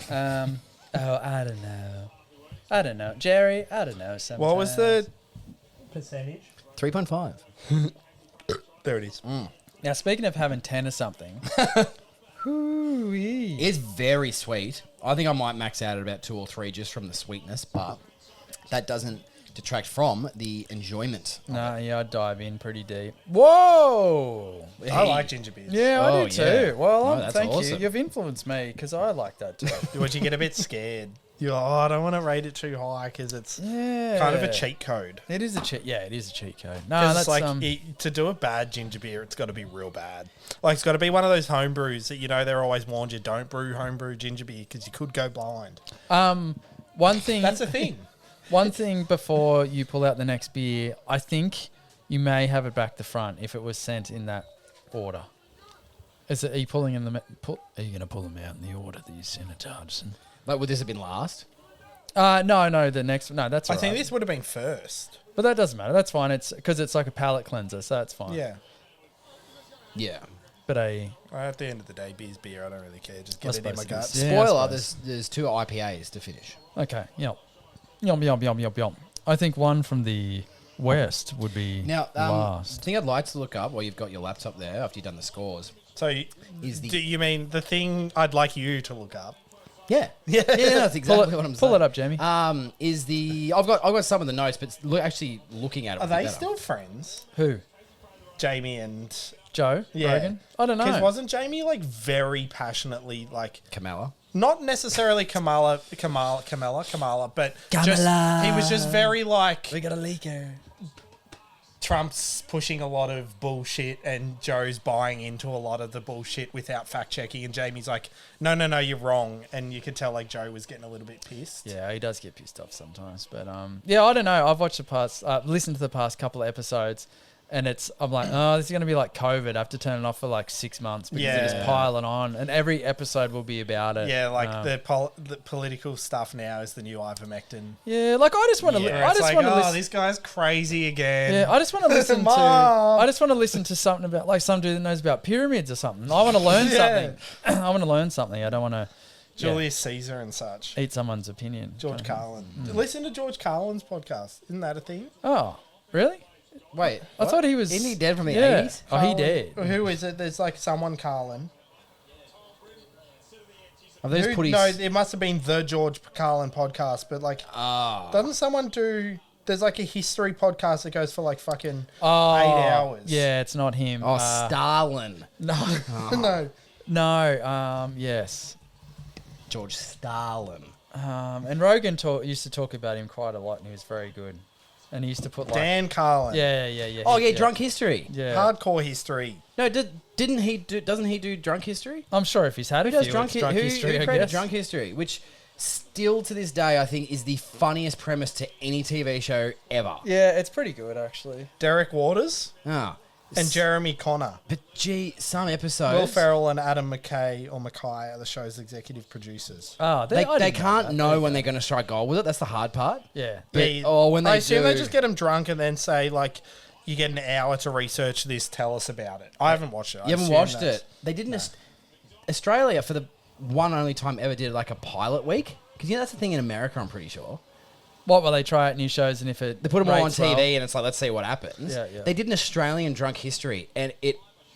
I don't know. Jerry, I don't know. Sometimes. What was the percentage? 3.5. There it is. Now, speaking of having 10 or something. Hoo-wee. It's very sweet. I think I might max out at about 2 or 3 just from the sweetness, but that doesn't detract from the enjoyment. No, yeah, I'd dive in pretty deep. Whoa! I like ginger beers. Yeah, I do too. yeah. Well, That's thank you. awesome. You've influenced me because I like that too. Would you get a bit scared? You're like, I don't want to rate it too high because it's Yeah, kind of a cheat code. It is a cheat. Yeah, it is a cheat code. No, 'Cause that's it's like to do a bad ginger beer, it's got to be real bad. Like it's got to be one of those home brews that they're always warned you don't brew homebrew ginger beer because you could go blind. one thing. That's a thing. One thing before you pull out the next beer, I think you may have it back to front if it was sent in that order. Are you pulling in the? Are you going to pull them out in the order that you sent it to Hudson? Like, would this have been last? No, the next. No, that's. I all think right. this would have been first. But that doesn't matter. That's fine. It's because it's like a palate cleanser, so that's fine. Yeah. Yeah. But At the end of the day, beer's beer. I don't really care. Just get it in my suppose it gut. is. Yeah, I Spoiler, suppose. there's 2 IPAs to finish. okay. Yep. Yum. I think one from the west would be Now, the last. thing I'd like to look up while you've got your laptop there after you've done the scores. So, Is the- do you mean the thing I'd like you to look up? Yeah. Yeah, that's exactly what I'm saying. Pull it up, Jamie. I've got some of the notes, but actually looking at it. Are would be they better. still friends? Who? Jamie and Joe? Yeah. Rogan? I don't know. Because wasn't Jamie like very passionately like Kamala? not necessarily Kamala, but Kamala. he was just very like We got a leaker. Trump's pushing a lot of bullshit and Joe's buying into a lot of the bullshit without fact checking, and Jamie's like, no, you're wrong, and you could tell like Joe was getting a little bit pissed. Yeah, he does get pissed off sometimes. But yeah, I don't know. I've watched listened to the past couple of episodes, and I'm like, oh, this is going to be like COVID. I have to turn it off for like 6 months because they're just Yeah. piling on, and every episode will be about it. Yeah, like the political stuff now is the new ivermectin. Yeah, like I just want to. Yeah, I it's just like, want to oh, listen. this guy's crazy again. Yeah, I just want to listen to. Mom. I just want to listen to something about like some dude that knows about pyramids or something. I want to learn Yeah. something. I want to learn something. I don't want to Julius Caesar and such. eat someone's opinion. George Carlin. Listen to George Carlin's podcast. Isn't that a thing? Oh, really? Wait, I thought he was. Isn't he dead from the yeah. 80s? Oh, he did. Who is it? There's like someone Carlin. Have they just put his... No, it must have been the George Carlin podcast, but like, doesn't someone do? There's like a history podcast that goes for like fucking 8 hours. Yeah, it's not him. Oh, Stalin. No. No. Yes. George Stalin. And Rogan used to talk about him quite a lot, and he was very good. And he used to put like Dan Carlin. Yeah. Oh, yeah, Drunk History. Yeah. Hardcore history. No, didn't he do... Doesn't he do Drunk History? I'm sure if he's had Who a does few, Drunk, it's drunk who history, I created guess. Drunk History? Which still to this day, I think, is the funniest premise to any TV show ever. Yeah, it's pretty good actually. Derek Waters Ah. and Jeremy Connor. But gee, some episodes... Will Ferrell and Adam McKay are the show's executive producers. Oh, They can't know when they're going to strike gold with it. That's the hard part. Yeah. But, Yeah, when I they assume do... they just get them drunk and then say like, you get an hour to research this. Tell us about it. I haven't watched it. You haven't watched it. They did Australia, for the one only time ever, did like a pilot week. Because that's the thing in America, I'm pretty sure. What will they try at new shows, and if it They put them all on rates TV well- and it's like, let's see what happens. Yeah. They did an Australian Drunk History and it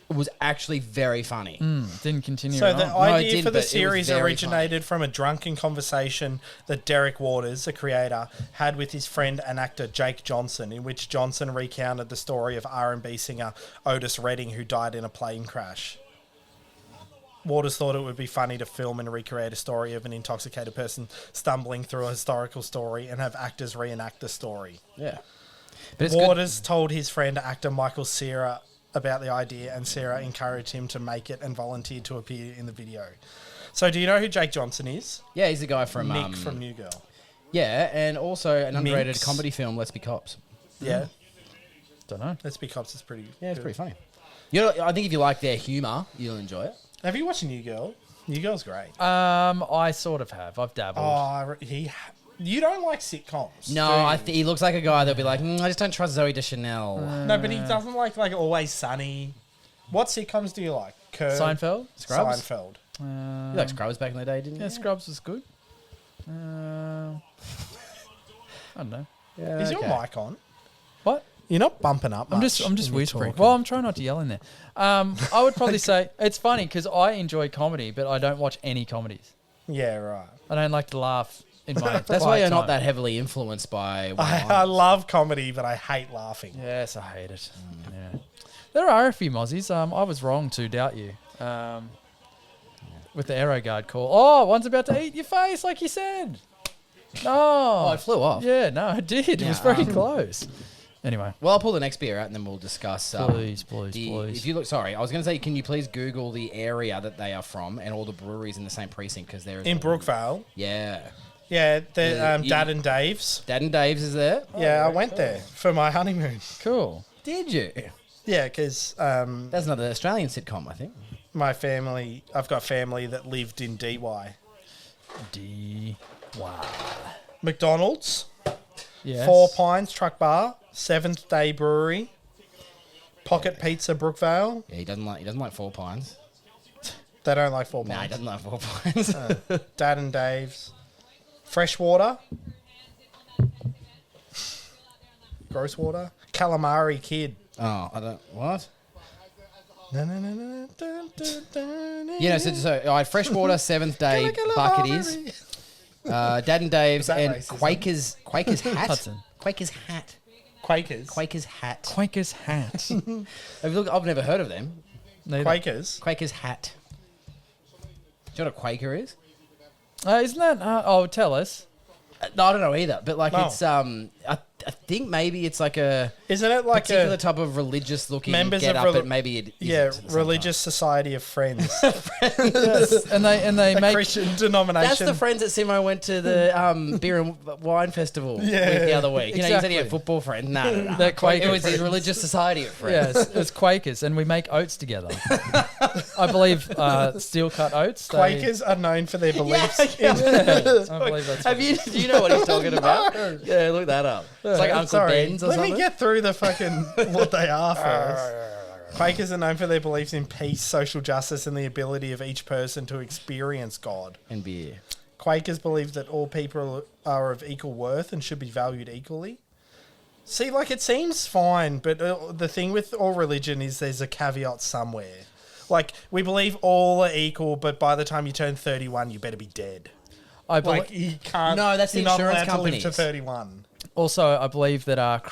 was actually very funny. didn't continue. So on. the it idea didn't, for but the it was series very originated from a drunken conversation that Derek Waters, the creator, had with his friend and actor Jake Johnson, in which Johnson recounted the story of R&B singer Otis Redding, who died in a plane crash. Waters thought it would be funny to film and recreate a story of an intoxicated person stumbling through a historical story and have actors reenact the story. Yeah. But it's Waters told his friend actor Michael Cera about the idea, and Cera encouraged him to make it and volunteered to appear in the video. So, do you know who Jake Johnson is? Yeah, he's the guy from Nick from New Girl. Yeah, and also an underrated Minx. comedy film, Let's Be Cops. Yeah, Don't know. Let's Be Cops is pretty. Yeah, it's good. pretty funny. You know, I think if you like their humour, you'll enjoy it. Have you watched New Girl? New Girl's great. I sort of have. I've dabbled. You don't like sitcoms? No, do you? he looks like a guy that'll be like, I just don't trust Zoe Deschanel. No, but he doesn't like Always Sunny. What sitcoms do you like? Seinfeld? Scrubs? Seinfeld. You liked Scrubs back in the day, didn't you? Yeah, Scrubs was good. I don't know. Yeah, Is your okay. mic on? What? You're not bumping up. I'm just when you're whispering. talking. Well, I'm trying not to yell in there. I would probably say it's funny because I enjoy comedy, but I don't watch any comedies. Yeah, right. I don't like to laugh in my. That's why you're quiet not time. that heavily influenced by. I love comedy, but I hate laughing. Yes, I hate it. Yeah. There are a few Mozzies. I was wrong to doubt you. With the aero guard call. Oh, one's about to eat your face, like you said. No. Oh, it flew off. Yeah, no, it did. It was Yeah, very close. Anyway. Well, I'll pull the next beer out and then we'll discuss. Please. If you look, sorry, I was going to say, can you please Google the area that they are from and all the breweries in the same precinct because there is In Brookvale. Yeah, Yeah, the Yeah, Dad and Dave's. Dad and Dave's is there. Yeah, I went there for my honeymoon. Cool. Did you? Yeah, because That's another Australian sitcom, I think. my family, I've got family that lived in DY. Wow. McDonald's, Yes. 4 Pines Truck Bar, Seventh Day Brewery, Pocket Pizza Brookvale. Yeah, he doesn't like Four Pines. They don't like 4 Nah, he Pines. doesn't like Four Pines. Dad and Dave's, Freshwater, Gross Water, Calamari Kid. Oh, I don't. What? Na, na, na, na, dun, dun, dun, Yeah, no, so I had Freshwater, Seventh Day, Bucketty's, Dad and Dave's, that and racism? Quakers hat. Hudson. Quakers hat. Quakers. Quakers hat. Quaker's hat. I've never heard of them. Neither. Quakers. Quakers hat. Do you know what a Quaker is? Isn't that? Oh, tell us. No, I don't know either. But like No. it's I think maybe it's like a Isn't it like particular a type of religious looking Members get of up, reli- but maybe it isn't religious society of friends, Yes. And they a make Christian denomination? That's the friends that Simo went to the beer and wine festival with the other week. You know, you said he had Exactly. football friends. No. They're Quaker It was his friends. religious society of friends. Yes, it's Quakers, and we make oats together. I believe steel cut oats. Quakers are known for their beliefs. Yeah. I believe that's. Have you? Do you know what he's talking about? Yeah, look that up. It's like Uncle Sorry, Ben's or let something. me get through the fucking what they are first. Quakers are known for their beliefs in peace, social justice, and the ability of each person to experience God. And beer. Quakers believe that all people are of equal worth and should be valued equally. See, like, it seems fine, but the thing with all religion is there's a caveat somewhere. Like, we believe all are equal, but by the time you turn 31, you better be dead. I believe. Like, you can't. No, that's the you're not insurance allowed to live to companies. 31. Also, I believe that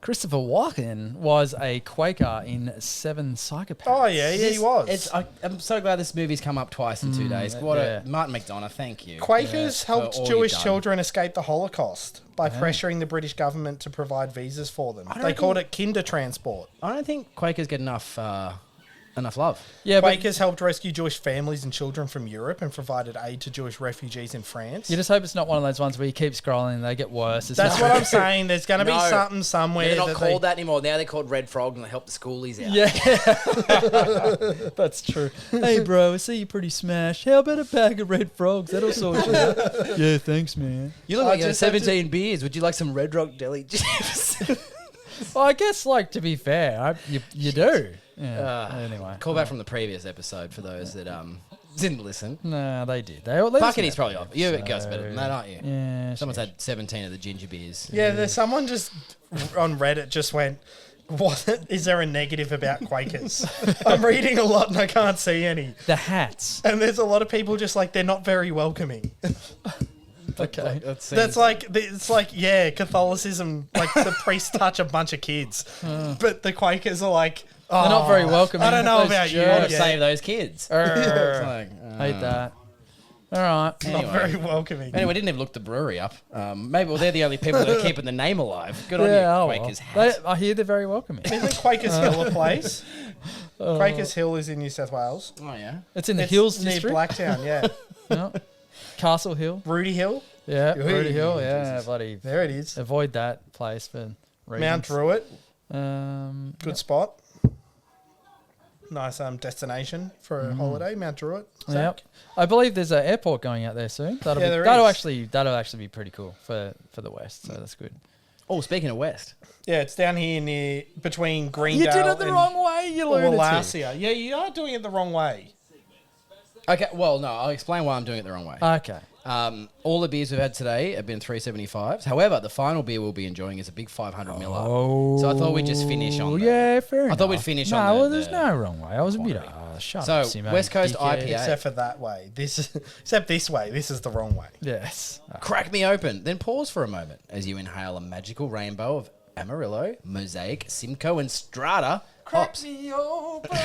Christopher Walken was a Quaker in Seven Psychopaths. Oh, yeah, he was. I'm so glad this movie's come up twice in 2 days. What yeah. Martin McDonough, thank you. Quakers for all helped you've Jewish done. children escape the Holocaust by pressuring the British government to provide visas for them. don't They called it kinder transport. I don't think Quakers get enough love. Yeah, but Quakers helped rescue Jewish families and children from Europe and provided aid to Jewish refugees in France. you just hope it's not one of those ones where you keep scrolling and they get worse. It's That's not- what I'm saying. There's going to be No. something somewhere. They're not that called that anymore. Now they're called Red Frog and they help the schoolies out. Yeah, that's true. Hey, bro, I see you're pretty smashed. How about a bag of Red Frogs? That'll sort you out. Yeah, thanks, man. You look I like you have just have to- 17 beers. Would you like some Red Rock deli chips? Well, I guess, like, to be fair, you do. Yeah. Anyway, Call back from the previous episode for those that didn't listen. No, they did. They all. they listened Buckety's to probably that off. You're guys episode. better than that, aren't you? Yeah. Someone's had 17 of the ginger beers. Yeah, there's someone just on Reddit just went, "What is there a negative about Quakers?" I'm reading a lot and I can't see any. The hats. And there's a lot of people just like they're not very welcoming. Okay. That's like it's like Catholicism, like the priests touch a bunch of kids, but the Quakers are like, oh, They're not very welcoming. I don't know Those about you. jerks. I want to Yeah. save those kids. Err. It's like, Hate that. All right. Anyway. Not very welcoming. Anyway, we didn't even look the brewery up. Maybe they're the only people that are keeping the name alive. Good on Yeah, you, oh, Quakers well. hat. I hear they're very welcoming. Isn't Quakers Hill a place? Quakers Hill is in New South Wales. Oh, yeah. It's in the It's Hills near district. Blacktown, yeah. No. Castle Hill. Rudy Hill. Yeah, Oi. Rudy Hill. Yeah, bloody. There it is. Avoid that place for reasons. Mount Druitt. Yep. Good spot. Nice destination for a holiday, Mount Druitt. Yep. Zach. I believe there's an airport going out there soon. Yeah, there that'll is. actually be pretty cool for the West. So that's good. Oh, speaking of West. Yeah, it's down here near between Greendale You did it the and wrong way, you lunatic. Wallacia. Yeah, you are doing it the wrong way. Okay, well, no, I'll explain why I'm doing it the wrong way. Okay. All the beers we've had today have been 375s. However, the final beer we'll be enjoying is a big 500 miller. So I thought we'd just finish on. Yeah, fair enough. I thought we'd finish no, on. Well, there's no wrong way. I was a bit. Shut So, up, Simo, West Coast dickhead. IPA. Except for that way. Except this way. This is the wrong way. Yes. Crack me open, then pause for a moment as you inhale a magical rainbow of Amarillo, Mosaic, Simcoe, and Strata hops. me open.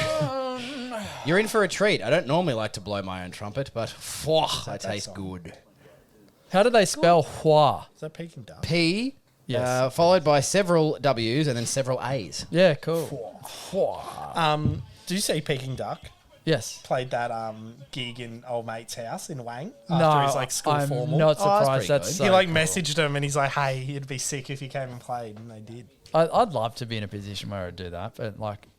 You're in for a treat. I don't normally like to blow my own trumpet, but I taste good. How do they spell Hua? Is that Peking Duck? P, Yes. followed by several W's and then several A's. Yeah, cool. Hua. Did you see Peking Duck? Yes. Played that gig in old mate's house in Wang after No, his school I'm formal. not Oh, that's surprised. pretty That's good. so He cool. messaged him and he's like, "Hey, it'd be sick if you came and played," and they did. I'd love to be in a position where I'd do that, but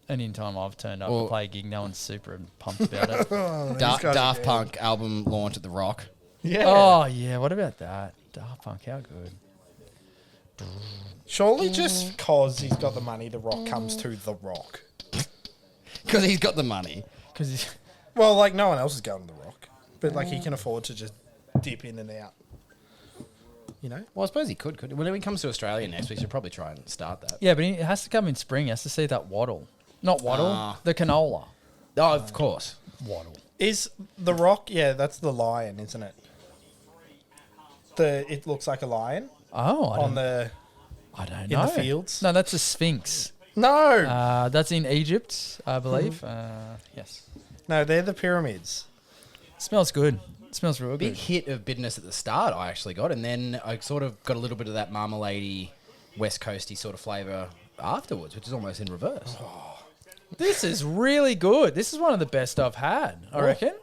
any time I've turned up Well- to play a gig, no one's super pumped about it. Daft Punk album launch at the Rock. Yeah. Oh yeah, what about that? Daft Punk, how good. Surely just cause he's got the money, The Rock comes to The Rock. Because he's got the money. Because Well, no one else is going to The Rock, but he can afford to just dip in and out. You know. Well, I suppose he could. When he comes to Australia next, we should probably try and start that. yeah, but it has to come in spring. He has to see that waddle, not waddle, the canola. Oh, of course. Waddle. Is The Rock? Yeah, that's the lion, isn't it? It looks like a lion Oh, I don't know. in the fields? No, that's a sphinx. No, That's in Egypt, I believe. Yes. no, they're the pyramids. Smells good. Smells real Big good. hit of bitterness at the start I actually got, and then I sort of got a little bit of that marmalade-y, West Coasty sort of flavour afterwards, which is almost in reverse. This is really good. This is one of the best I've had, I reckon.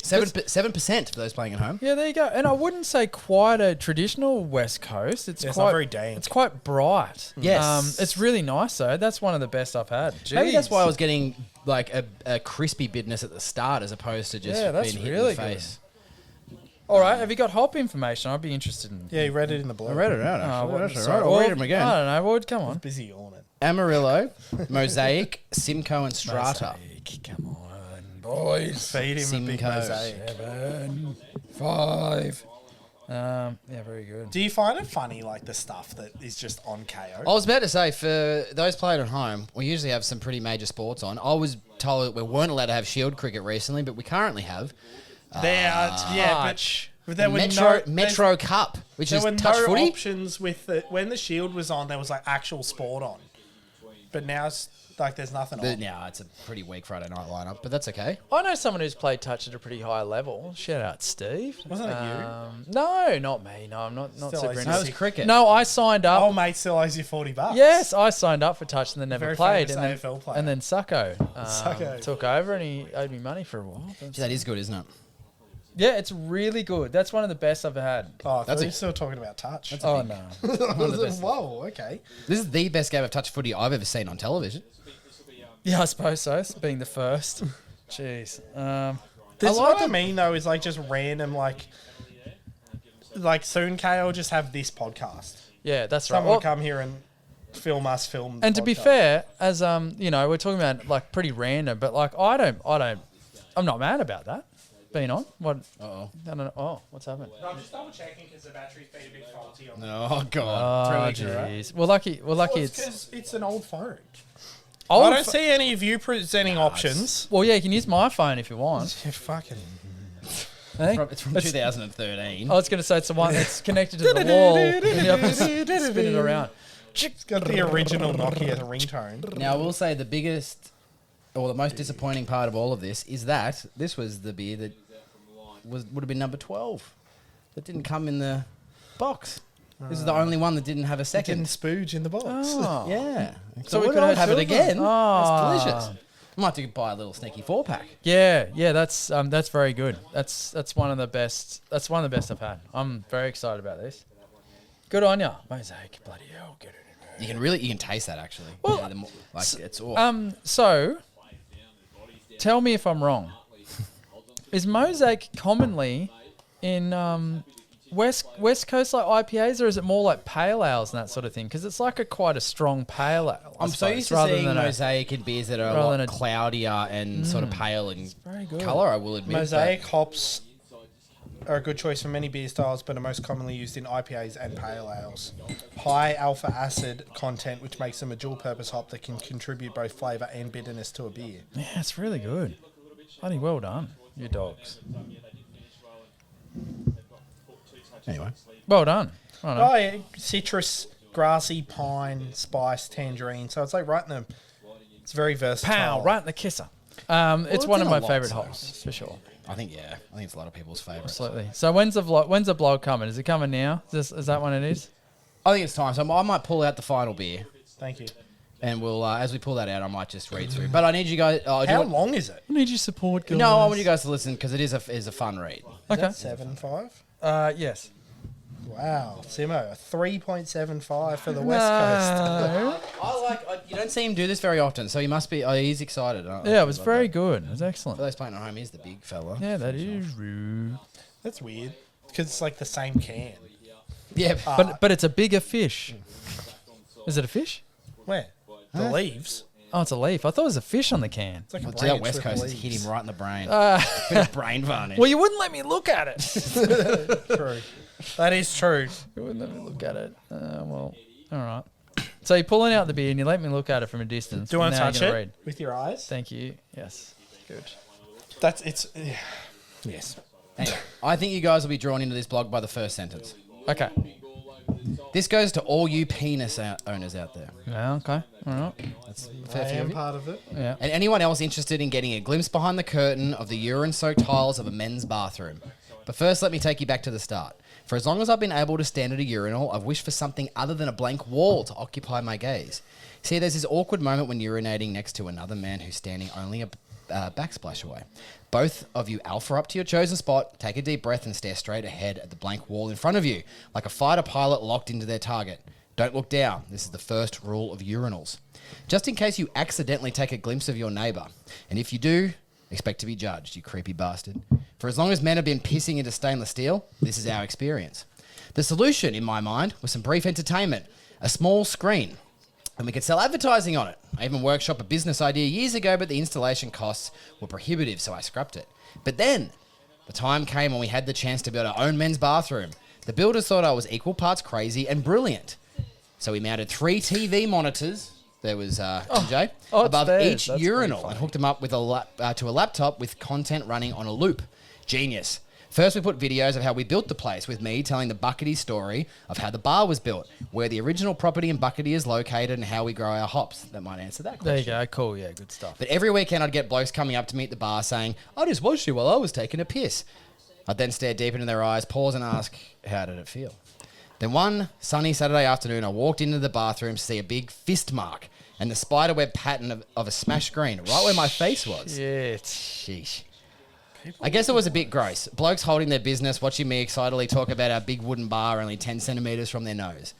7% for those playing at home. Yeah, there you go. And I wouldn't say quite a traditional West Coast. It's It's quite not very dank. It's quite bright. Yes. It's really nice though. That's one of the best I've had. Maybe that's Jeez. why I was getting a crispy bitterness at the start as opposed to just Yeah, that's being hit really in the good. face. All right, have you got hop information? I'd be interested in. Yeah, you read it in the blog. I read it out, Oh, actually. well, That's all sorry. right. I'll Well, read them again. I don't know. Well, come on. Busy on it. Amarillo, Mosaic, Simcoe, and Strata. Come on, boys. Feed him a big Simcoe. mosaic. 7, 5. Yeah, very good. Do you find it funny, the stuff that is just on KO? I was about to say, for those playing at home, we usually have some pretty major sports on. I was told that we weren't allowed to have shield cricket recently, but we currently have There, yeah, but there were Metro Cup, which there is were touch no footy. options with when the Shield was on. There was actual sport on, but now it's there's nothing on. Now it's a pretty weak Friday night lineup, but that's okay. I know someone who's played touch at a pretty high level. Shout out, Steve. Wasn't it you? No, not me. No, I'm not Still super owes into you That was $60. cricket. No, I signed up. Oh, mate, still owes you $40. Yes, I signed up for touch and then never Very played. famous And then, AFL player. and then Succo, Succo. took over and he owed me money for a while. Gee, that is good, isn't it? Yeah, it's really good. That's one of the best I've had. Oh, I That's thought a- you were still talking about touch. Oh, no. Whoa, okay. This is the best game of touch footy I've ever seen on television. Yeah, I suppose so. Being the first. Jeez. This is like what I mean, though, is just random, soon KO will just have this podcast. Yeah, that's right. Someone Well, will come here and film us film the and to be podcast. fair, as we're talking about pretty random, but I'm not mad about that being on. What? Uh-oh. I don't know. Oh, what's happened? No, I'm just double checking because the battery's been a bit faulty on Oh, God. 3 Oh, weeks in a row. jeez. Well, lucky it's. because it's an old phone. Old I don't pho- see any of you presenting options. Well, yeah, you can use my phone if you want. You fucking... Hey? It's from 2013. I was going to say it's the one that's connected to the wall. And you have to spin it around. It's got the original Nokia ringtone. Now, I will say the biggest or the most disappointing part of all of this is that this was the beer that would have been number 12. That didn't come in the box. This is the only one that didn't have a second. Didn't spooge in the box. Oh. Yeah. So we we could could have it again. Oh. It's delicious. I might have to buy a little sneaky 4-pack. Yeah, that's very good. That's one of the best. That's one of the best I've had. I'm very excited about this. Good on ya, Mosaic. Bloody hell, get it in there. You can taste that actually. Well, it's awesome. So, tell me if I'm wrong. Is Mosaic commonly in West Coast like IPAs, or is it more like pale ales and that sort of thing? Because it's like quite a strong pale ale. I'm so used to seeing Mosaic in beers that are a lot cloudier and sort of pale in colour, I will admit. Mosaic hops are a good choice for many beer styles, but are most commonly used in IPAs and pale ales. High alpha acid content, which makes them a dual-purpose hop that can contribute both flavour and bitterness to a beer. Yeah, it's really good. Bloody well done, you dogs. Anyway. Well done. Oh, yeah. Citrus, grassy, pine, spice, tangerine. So it's like right in the... It's very versatile. Pow, right in the kisser. It's one of my favourite so. hops, for sure. I think it's a lot of people's favourites. Absolutely. So when's the blog coming? Is it coming now? Is that when it is? I think it's time. So I might pull out the final beer. Thank you. And we'll, as we pull that out, I might just read through. But I need you guys... How long is it? I need your support, guys. No, I want you guys to listen because it is a fun read. Okay. 7.5? Yes. Wow, Simo, a 3.75 for the West Coast. You don't see him do this very often, so he must be... he's excited. Yeah, it was very good. It was excellent. For those playing at home, he's the big fella. Yeah, that is rude. That's weird, because it's like the same can. Yeah, but it's a bigger fish. Is it a fish? Where? The leaves? Oh, it's a leaf. I thought it was a fish on the can. It's like a that branch West with Coast has leaves. hit him right in the brain. Bit of brain varnish. Well, you wouldn't let me look at it. True. That is true. You wouldn't let me look at it. Well, all right. So you're pulling out the beer and you let me look at it from a distance. Do you want to Now touch you're it gonna read. with your eyes? Thank you. Yes. Good. Yes. Anyway, I think you guys will be drawn into this blog by the first sentence. Okay. This goes to all you penis owners out there. Yeah, okay. All right. That's a I fair few am of you. part of it. Yeah. And anyone else interested in getting a glimpse behind the curtain of the urine-soaked tiles of a men's bathroom. But first, let me take you back to the start. For as long as I've been able to stand at a urinal, I've wished for something other than a blank wall to occupy my gaze. See, there's this awkward moment when urinating next to another man who's standing only a backsplash away. Both of you alpha up to your chosen spot, take a deep breath and stare straight ahead at the blank wall in front of you, like a fighter pilot locked into their target. Don't look down. This is the first rule of urinals. Just in case you accidentally take a glimpse of your neighbour. And if you do, expect to be judged, you creepy bastard. For as long as men have been pissing into stainless steel, this is our experience. The solution, in my mind, was some brief entertainment, a small screen, and we could sell advertising on it. I even workshopped a business idea years ago, but the installation costs were prohibitive, so I scrapped it. But then, the time came when we had the chance to build our own men's bathroom. The builders thought I was equal parts crazy and brilliant. So we mounted 3 TV monitors. There was MJ above each That's urinal and hooked them up with to a laptop with content running on a loop. Genius. First, we put videos of how we built the place, with me telling the BUCKETTY'S story of how the bar was built, where the original property in BUCKETTY is located, and how we grow our hops. That might answer that question. There you go. Cool. Yeah, good stuff. But every weekend, I'd get blokes coming up to me at the bar saying, "I just watched you while I was taking a piss." I'd then stare deep into their eyes, pause and ask, "How did it feel?" Then one sunny Saturday afternoon, I walked into the bathroom to see a big fist mark and the spiderweb pattern of a smashed screen right where my face was. Shit. Sheesh. I guess it was a bit gross. Blokes holding their business, watching me excitedly talk about our big wooden bar only 10 centimetres from their nose.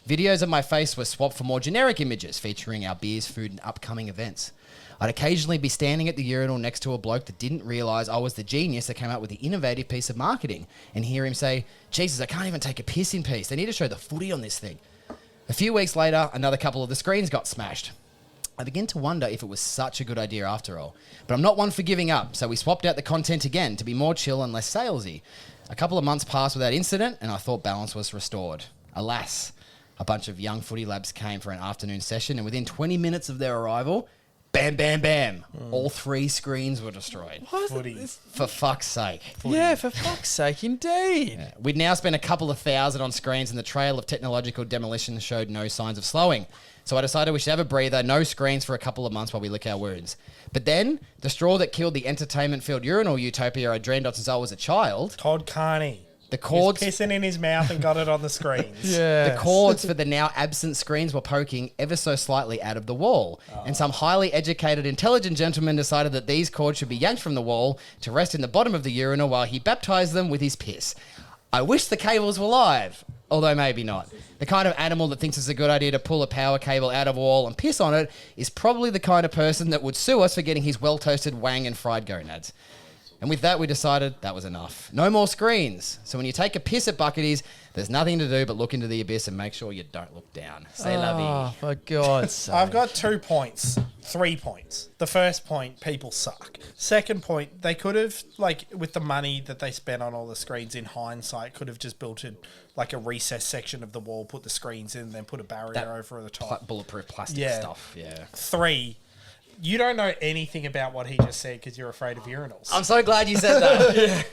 Videos of my face were swapped for more generic images featuring our beers, food and upcoming events. I'd occasionally be standing at the urinal next to a bloke that didn't realise I was the genius that came up with the innovative piece of marketing and hear him say, "Jesus, I can't even take a piss in peace. They need to show the footy on this thing." A few weeks later, another couple of the screens got smashed. I begin to wonder if it was such a good idea after all. But I'm not one for giving up, so we swapped out the content again to be more chill and less salesy. A couple of months passed without incident, and I thought balance was restored. Alas, a bunch of young footy labs came for an afternoon session, and within 20 minutes of their arrival, bam, bam, bam, all 3 screens were destroyed. For fuck's sake. Yeah, for fuck's sake, indeed. Yeah. We'd now spent a couple of thousand on screens, and the trail of technological demolition showed no signs of slowing. So I decided we should have a breather, no screens for a couple of months while we lick our wounds. But then, the straw that killed the entertainment-filled urinal utopia I dreamed of since I was a child... Todd Carney. The cords... He's pissing in his mouth and got it on the screens. Yeah. The cords for the now absent screens were poking ever so slightly out of the wall. And some highly educated, intelligent gentleman decided that these cords should be yanked from the wall to rest in the bottom of the urinal while he baptized them with his piss. I wish the cables were live, although maybe not. The kind of animal that thinks it's a good idea to pull a power cable out of a wall and piss on it is probably the kind of person that would sue us for getting his well-toasted wang and fried gonads. And with that, we decided that was enough. No more screens. So when you take a piss at Bucketty's, there's nothing to do but look into the abyss and make sure you don't look down. C'est la vie. For God's sake. I've got 2 points, 3 points. The first point, people suck. Second point, they could have, like, with the money that they spent on all the screens in hindsight, could have just built like a recessed section of the wall, put the screens in, then put a barrier over the top. Bulletproof plastic stuff, yeah. 3, you don't know anything about what he just said because you're afraid of urinals. I'm so glad you said that.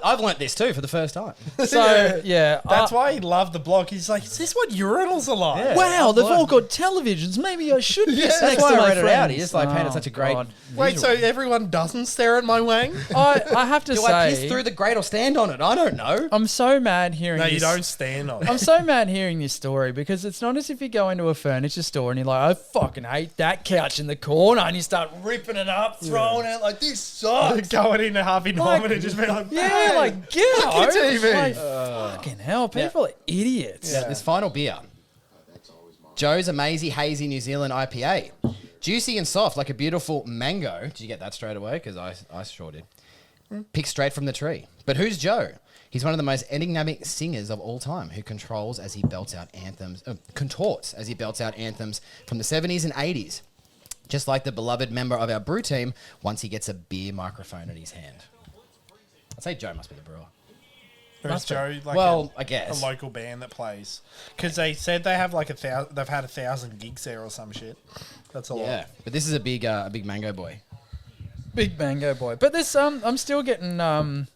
I've learnt this too for the first time. So, yeah. That's why he loved the blog. He's like, is this what urinals are like? Yeah. Wow, they've all got televisions. Maybe I should piss That's next why to I my read it out. He friends. just painted such a great God. Wait, so everyone doesn't stare at my wang? I have to Do say... I piss through the grate or stand on it? I don't know. I'm so mad hearing No, this. you don't stand on it. I'm so mad hearing this story because it's not as if you go into a furniture store and you're like, I fucking hate that couch in the corner, and you start ripping it up, throwing it like, this sucks. Going in a Harvey Norman and just being like, Yeah, "Hey, like, get out. TV." Like, fucking hell, people are idiots. Yeah, this final beer. Joe's Amazing Hazy New Zealand IPA. Juicy and soft like a beautiful mango. Did you get that straight away? Because I sure did. Picked straight from the tree. But who's Joe? He's one of the most enigmatic singers of all time who controls as he belts out anthems, contorts as he belts out anthems from the 70s and 80s. Just like the beloved member of our brew team once he gets a beer microphone in his hand. I'd say Joe must be the brewer. Who's Joe? Like I guess. a local band that plays. Because they said they have like they've had 1,000 gigs there or some shit. That's a lot. Yeah, but this is a big mango boy. Big mango boy. But this, I'm still getting, not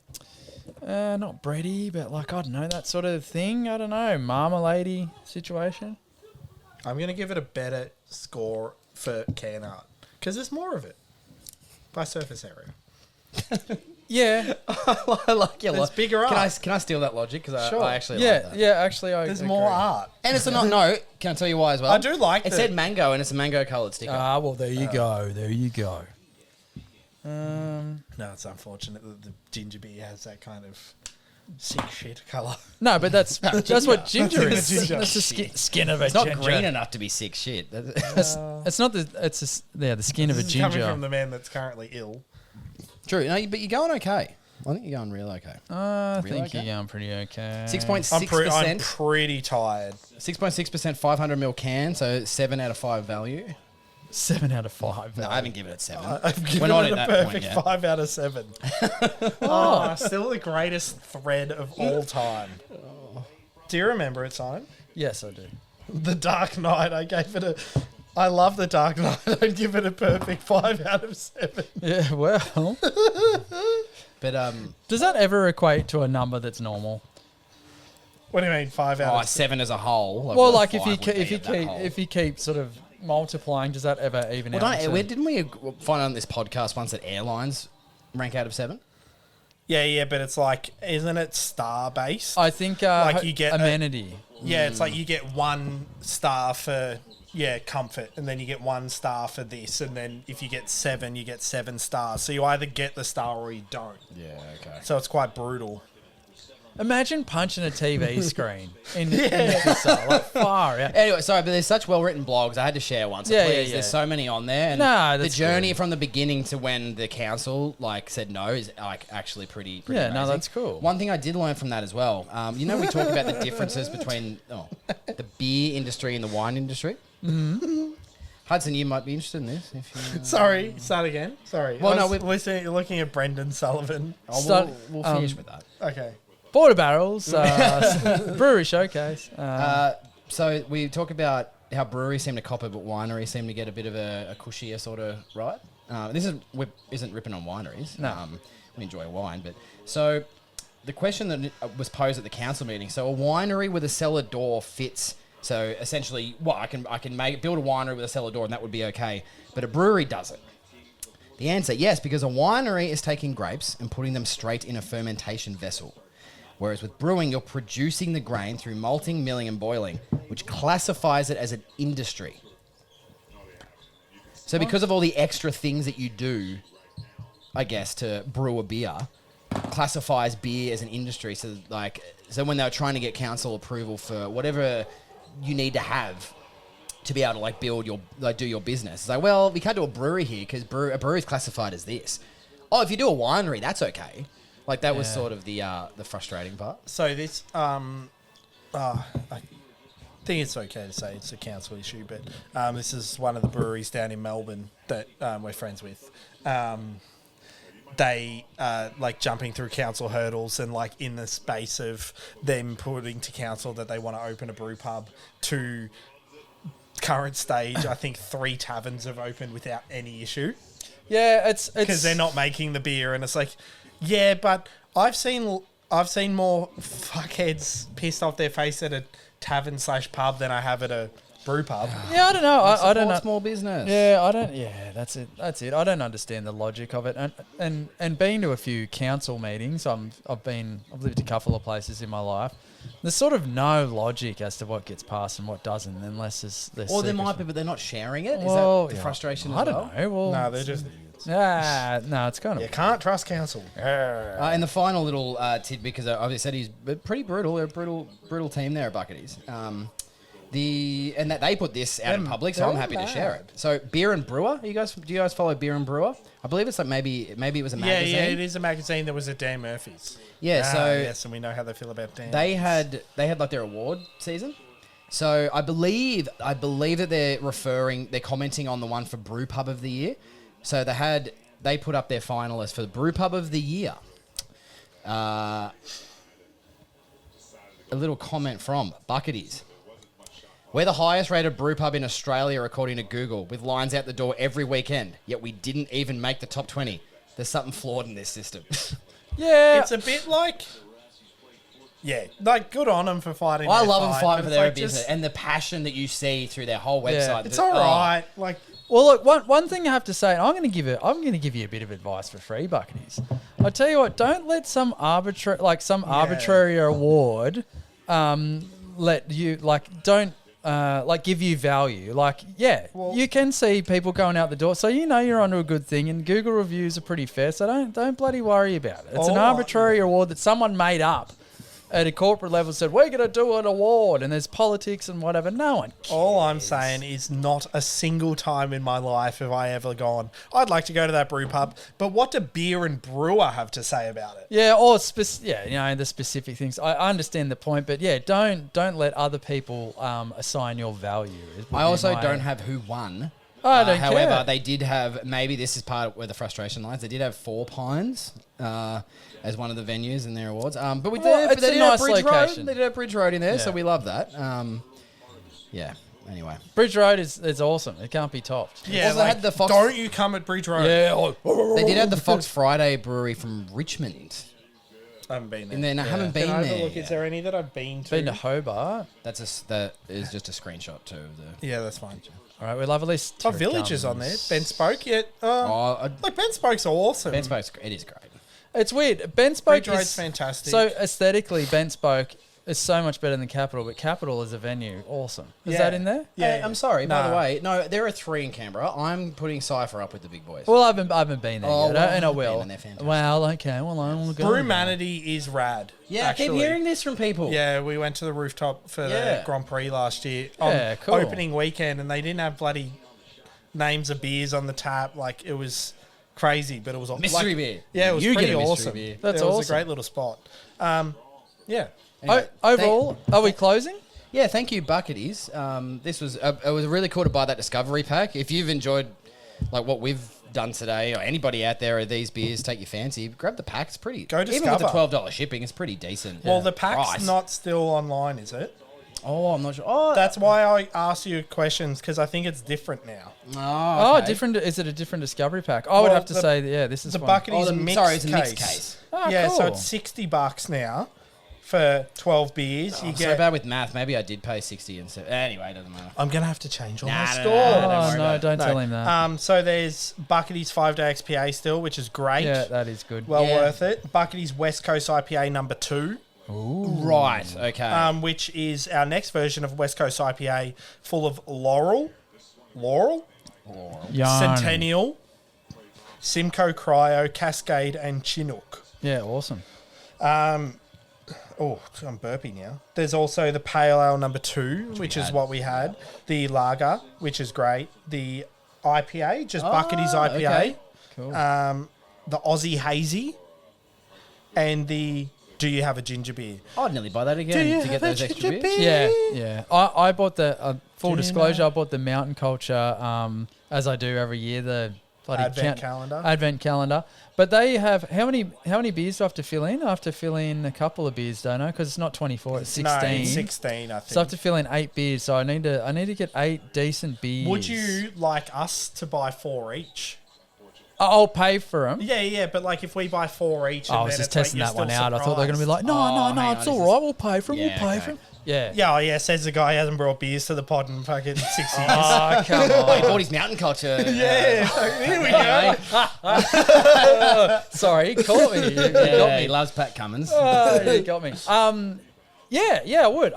bready, but like, I don't know, that sort of thing. I don't know, marmalade situation. I'm going to give it a better score for can art. Because there's more of it. By surface area. Yeah. I like your There's logic. bigger art. Can I steal that logic? Because Sure. I actually like that. Yeah, actually, I There's agree. more art. And it's not, no, can I tell you why as well? I do like it. Said mango and it's a mango coloured sticker. Well, there you go. There you go. No, it's unfortunate that the ginger beer has that kind of sick shit colour. No, but that's what ginger That's is. ginger. That's the skin of a it's not ginger. green enough to be sick shit. It's not the. It's the skin of a This is coming ginger. from the man that's currently ill. True, no, but you're going okay. I think you're going real okay. I Really think okay? you're going pretty okay. 6.6%. I'm pretty tired. 6.6% 500ml can, so 7 out of 5 value. 7 out of 5. No, I haven't given it 7. I've given We're not it at a that point perfect yet. 5 out of 7. Still the greatest thread of all time. Do you remember it, Simon? Yes, I do. The Dark Knight. I love The Dark Knight. I'd give it a perfect 5 out of 7. Yeah, well. But Does that ever equate to a number that's normal? What do you mean 5 out of 7? 7 as a whole. Well, what like 5 would be at that whole. if you keep sort of multiplying, does that ever even out? Didn't we find on this podcast once that airlines rank out of 7? Yeah, but it's like, isn't it star based? I think Like you get amenity. Yeah, it's like you get 1 star for comfort, and then you get 1 star for this, and then if you get 7, you get 7 stars. So you either get the star or you don't. Yeah, okay. So it's quite brutal. Imagine punching a TV screen in the pizza, like far out. Anyway, sorry, but there's such well-written blogs. I had to share one. So Yeah, please, yeah. there's so many on there. And No, the that's journey good. from the beginning to when the council said no is actually pretty Yeah, no, amazing. that's cool. One thing I did learn from that as well. We talk about the differences between the beer industry and the wine industry. Mm-hmm. Hudson, you might be interested in this. If you, Sorry, start again. Sorry. Well, no, you're looking at Brendan Sullivan. we'll finish with that. Okay. Border Barrels, brewery showcase. So we talk about how breweries seem to cop it, but wineries seem to get a bit of a cushier sort of ride. This isn't ripping on wineries. No. We enjoy wine, but the question that was posed at the council meeting. So a winery with a cellar door fits So essentially, I can build a winery with a cellar door and that would be okay, but a brewery does it. The answer, yes, because a winery is taking grapes and putting them straight in a fermentation vessel. Whereas with brewing, you're producing the grain through malting, milling, and boiling, which classifies it as an industry. So because of all the extra things that you do, I guess, to brew a beer, classifies beer as an industry. So when they were trying to get council approval for whatever you need to have to be able to do your business, it's like, well, we can't do a brewery here because a brewery is classified as this. Oh, if you do a winery, that's okay. Like that was sort of the frustrating part. So this, I think it's okay to say it's a council issue, but this is one of the breweries down in Melbourne that we're friends with. They jumping through council hurdles and in the space of them putting to council that they want to open a brew pub to current stage, I think 3 taverns have opened without any issue. Yeah, it's because they're not making the beer, and it's like, yeah, but I've seen more fuckheads pissed off their face at a tavern/pub than I have at a brew pub. Yeah, I don't know. I don't know. Small business. Yeah, I don't. Yeah, that's it. I don't understand the logic of it. And being to a few council meetings, I've lived a couple of places in my life. There's sort of no logic as to what gets passed and what doesn't, unless there's. Or there might be, but they're not sharing it. Is that the frustration? I don't know. Well, no, they're just idiots. No, it's kind of. You can't trust council. And the final little tidbit, because I said he's pretty brutal. They're a brutal team there at BUCKETTY'S. And that they put this out in public, so I'm happy to share it. So Beer and Brewer, do you guys follow Beer and Brewer? I believe it's maybe it was a magazine. Yeah, it is a magazine. There was a Dan Murphy's. Yeah, yes, and we know how they feel about Dan. They had their award season. So I believe that they're commenting on the one for Brew Pub of the Year. So they put up their finalists for the Brew Pub of the Year. A little comment from BUCKETTY'S. We're the highest rated brew pub in Australia according to Google, with lines out the door every weekend, yet we didn't even make the top 20. There's something flawed in this system. Yeah. It's a bit good on them for fighting. I love them fighting for their business and the passion that you see through their whole website. It's all right. Well, look, one thing I have to say, and I'm going to give you a bit of advice for free, BUCKETTY'S. I tell you what, don't let some arbitrary award let you give you value. You can see people going out the door, so you're onto a good thing, and Google reviews are pretty fair, so don't bloody worry about it. It's an arbitrary award that someone made up at a corporate level, said, we're going to do an award, and there's politics and whatever. No one cares. All I'm saying is not a single time in my life have I ever gone, I'd like to go to that brew pub, but what do Beer and Brewer have to say about it? Yeah, the specific things. I understand the point, but don't let other people assign your value. I also don't have who won. I don't however, care. They did have, maybe this is part of where the frustration lies, they did have Four Pines as one of the venues in their awards. But they did have Bridge Road. They did have Bridge Road in there, so we love that. Anyway. Bridge Road is awesome. It can't be topped. Yeah, also had the Fox, don't you come at Bridge Road. Yeah. They did have the Fox Friday brewery from Richmond. I haven't been there. And then I haven't been there. Look, is there any that I've been to? Been to Hobart. That is just a screenshot too of the. Yeah, that's fine. All right, we'll have a list. Village is on there. Ben Spoke. Yeah. Ben Spoke's awesome. Ben Spoke's it is great. It's weird. Ben Spoke is fantastic. So aesthetically, Ben Spoke is so much better than Capital, but Capital is a venue. Awesome. Is that in there? Yeah. Hey, I'm sorry. By the way, no, there are 3 in Canberra. I'm putting Cypher up with the big boys. Well, I haven't been there yet, and I will. And they're fantastic. Well, okay. Well, I will go. Brewmanity is rad. Yeah, actually. I keep hearing this from people. Yeah, we went to the rooftop for the Grand Prix last year on cool. opening weekend, and they didn't have bloody names of beers on the tap. It was crazy, but it was mystery beer. Yeah, it was pretty awesome. Beer. That's awesome. It was a great little spot. Anyway, overall, are we closing? Yeah, thank you, BUCKETTY'S. This was it was really cool to buy that Discovery pack. If you've enjoyed what we've done today, or anybody out there of these beers take your fancy, grab the pack. It's pretty. Go Discover. Even with the $12 shipping, it's pretty decent. Well, the pack's not still online, is it? Oh, I'm not sure. Oh, that's why I asked you questions, because I think it's different now. Oh, okay. Different. Is it a different Discovery pack? I would have to say, this is the BUCKETTY's mixed it's a case. mixed case. Oh, yeah, cool. so it's $60 now for 12 beers. You So get. bad with math. Maybe I did pay 60 and so. Anyway, it doesn't matter. I'm gonna have to change all my Nah, score. don't worry Oh, no, about it. don't tell him that. So there's Bucketty's 5-day XPA still, which is great. Yeah, that is good. Well Yeah. worth it. Bucketty's West Coast IPA number 2. Right. Okay. Which is our next version of West Coast IPA, full of Laurel, Yarn. Centennial, Simcoe Cryo, Cascade, and Chinook. Yeah, awesome. Oh, I'm burping now. There's also the Pale Ale number 2, which is what we had. The Lager, which is great. The IPA, just Bucketty's IPA. Okay. Cool. The Aussie Hazy, and the Do You Have a Ginger Beer? I'd nearly buy that again to get those extra beers. Yeah. I bought the full disclosure. I bought the Mountain Culture, as I do every year. The bloody Advent calendar. But they have how many beers do I have to fill in? I have to fill in a couple of beers, don't I? Because it's not 24, it's 16. No, it's 16, I think. So I have to fill in 8 beers. So I need to get 8 decent beers. Would you like us to buy 4 each? I'll pay for them. Yeah, but like if we buy 4 each, and I was then just it's like testing you're that one still out. I thought they were going to be like, surprised. no, hang it's on, all this right. We'll pay for them. Yeah, We'll pay okay. for them. Yeah. Yeah, says the guy who hasn't brought beers to the pod in fucking 6 years. Oh, come Oh, he on. bought his mountain culture. Yeah, here we go. Sorry, he caught me. You got Yeah, me. he loves Pat Cummins. Oh, you got me. Yeah, I would.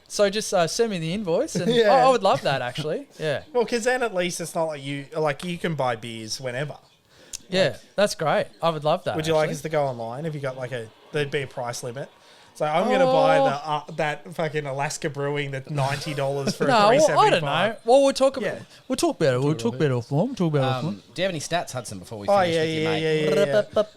So just send me the invoice, and Yeah. I would love that actually. Yeah, Well, because then at least it's not like you can buy beers whenever. yeah, that's great. I would love that. Would you like actually. us to go online? Have you got there'd be a price limit? So I'm going to buy that fucking Alaska Brewing that's $90 for No, a well, $3.75. I don't know. Well, we'll talk about. Yeah. We'll talk about it. We'll talk about it offline. Do you Do you have any stats, Hudson, before we Oh, finish yeah, with you, yeah, mate?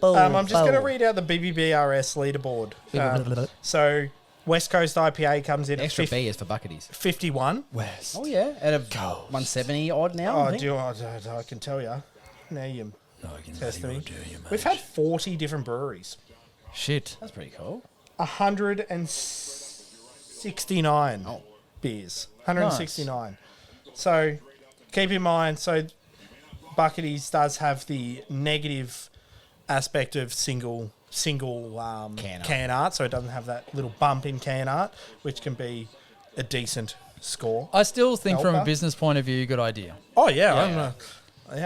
yeah. I'm just going to read out the BBBRS leaderboard. So West Coast IPA comes in Extra at B is for Bucketty's. 51. West. Oh, yeah. Out of 170 odd now, I Oh, think. I can tell you. Now you test me. do you, mate. We've had 40 different breweries. Shit. That's pretty cool. 169 beers. 169. So keep in mind, Bucketty's does have the negative aspect of single can art, so it doesn't have that little bump in can art, which can be a decent score. I still think from a Helper. business point of view, good idea. Oh yeah,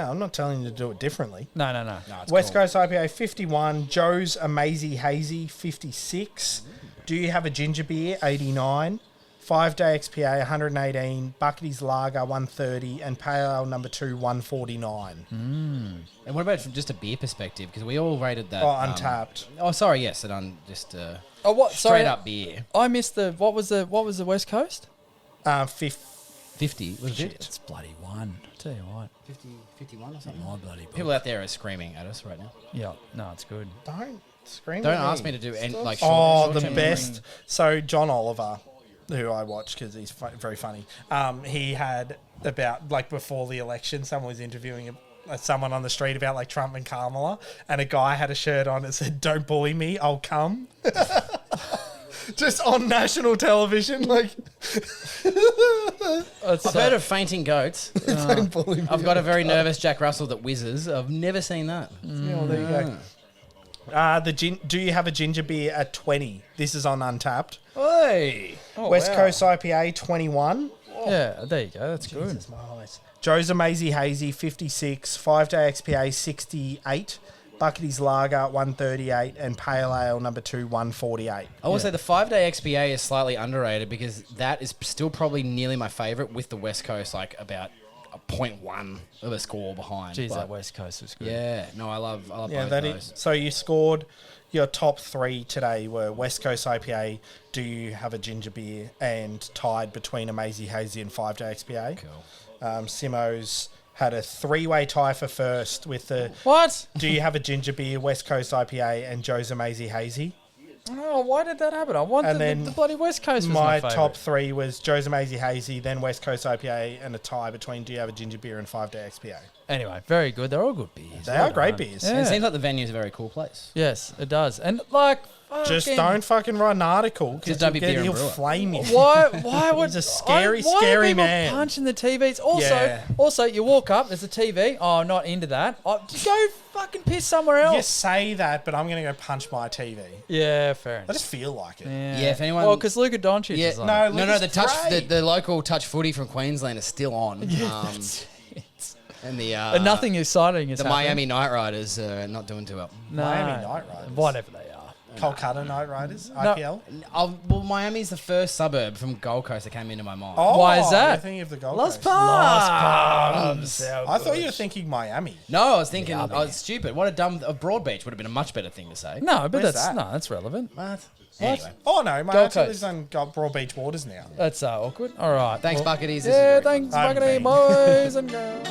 I'm not telling you to do it differently. No. No, it's West cool. Coast IPA 51, Joe's Amazing Hazy 56, Do You Have a Ginger Beer 89, 5-day XPA 118, Bucketty's Lager 130, and Pale Ale number 2 149. And what about from just a beer perspective? Because we all rated that. Oh, Untapped. Sorry, yes, just Oh, what? straight Sorry, up beer. I missed the. What was the West Coast? 50, was Shit, it? it's bloody one. I tell you what. 50, 51 or something? My bloody. People out there are screaming at us right now. Yeah. No, it's good. Don't scream. Don't at ask me to do any, like Oh, the short-term best. So John Oliver, who I watch because he's very funny. He had about before the election, someone was interviewing someone on the street about Trump and Kamala, and a guy had a shirt on that said, "Don't bully me, I'll come." Just on national television, I've heard of fainting goats. don't bully me. I've got a very nervous Jack Russell that whizzes. I've never seen that. Yeah, well, there you go. Do You Have a Ginger Beer at 20? This is on Untapped. Hey! West Coast IPA 21. Yeah, there you go. That's good. Jesus, my eyes. Joe's Amazing Hazy 56, 5-day XPA 68, Bucketty's Lager 138, and Pale Ale number 2 148. I will say the 5-day XPA is slightly underrated because that is still probably nearly my favourite, with the West Coast like about a 0.1 of a score behind. Jeez, But that West Coast was good. yeah, no, I love Yeah, both that those. is. So you scored your top 3 today were West Coast IPA, Do You Have a Ginger Beer, and tied between Amazing Hazy and 5-day XPA. Cool. Simo's had a 3-way tie for first with the What? Do You Have a Ginger Beer, West Coast IPA, and Joe's Amazing Hazy. Oh, why did that happen? I want And the then bloody West Coast was My favourite. top 3 was Joe's Amazing Hazy, then West Coast IPA, and a tie between Do You Have a Ginger Beer and 5-day XPA. Anyway, very good. They're all good beers. They Well are great done. beers. Yeah. And it seems like the venue is a very cool place. Yes, it does. And like, Just fucking- don't fucking write an article because Just don't be beer and he'll brewer. flame you. Why would He's a scary, why scary are people man. punching the TVs? Yeah. Also, you walk up, there's a TV. Oh, I'm not into that. Just go fucking piss somewhere else. You say that, but I'm going to go punch my TV. Yeah, fair I just feel like it. Yeah, if anyone- Well, because Luka Doncic is on it. No, Luka's the touch, great. the local touch footy from Queensland is still on. And the But nothing exciting is the happening. Miami Night Riders are not doing too well. No, Miami Night Riders. Whatever they are. Kolkata Night Riders, IPL. Well, Miami's the first suburb from Gold Coast that came into my mind. Oh, Why is that? You're thinking of the Gold Las Coast. Palms. I thought you were thinking Miami. No, I was thinking, I was stupid. What a Broadbeach would have been a much better thing to say. No, but Where's that's that? that's relevant. What? Anyway. Oh no, my Gold auntie Coast. lives on Broadbeach waters now. That's awkward. All right. Thanks, Bucketty's. This is Yeah, very thanks, I'm Buckety mean. boys and girls.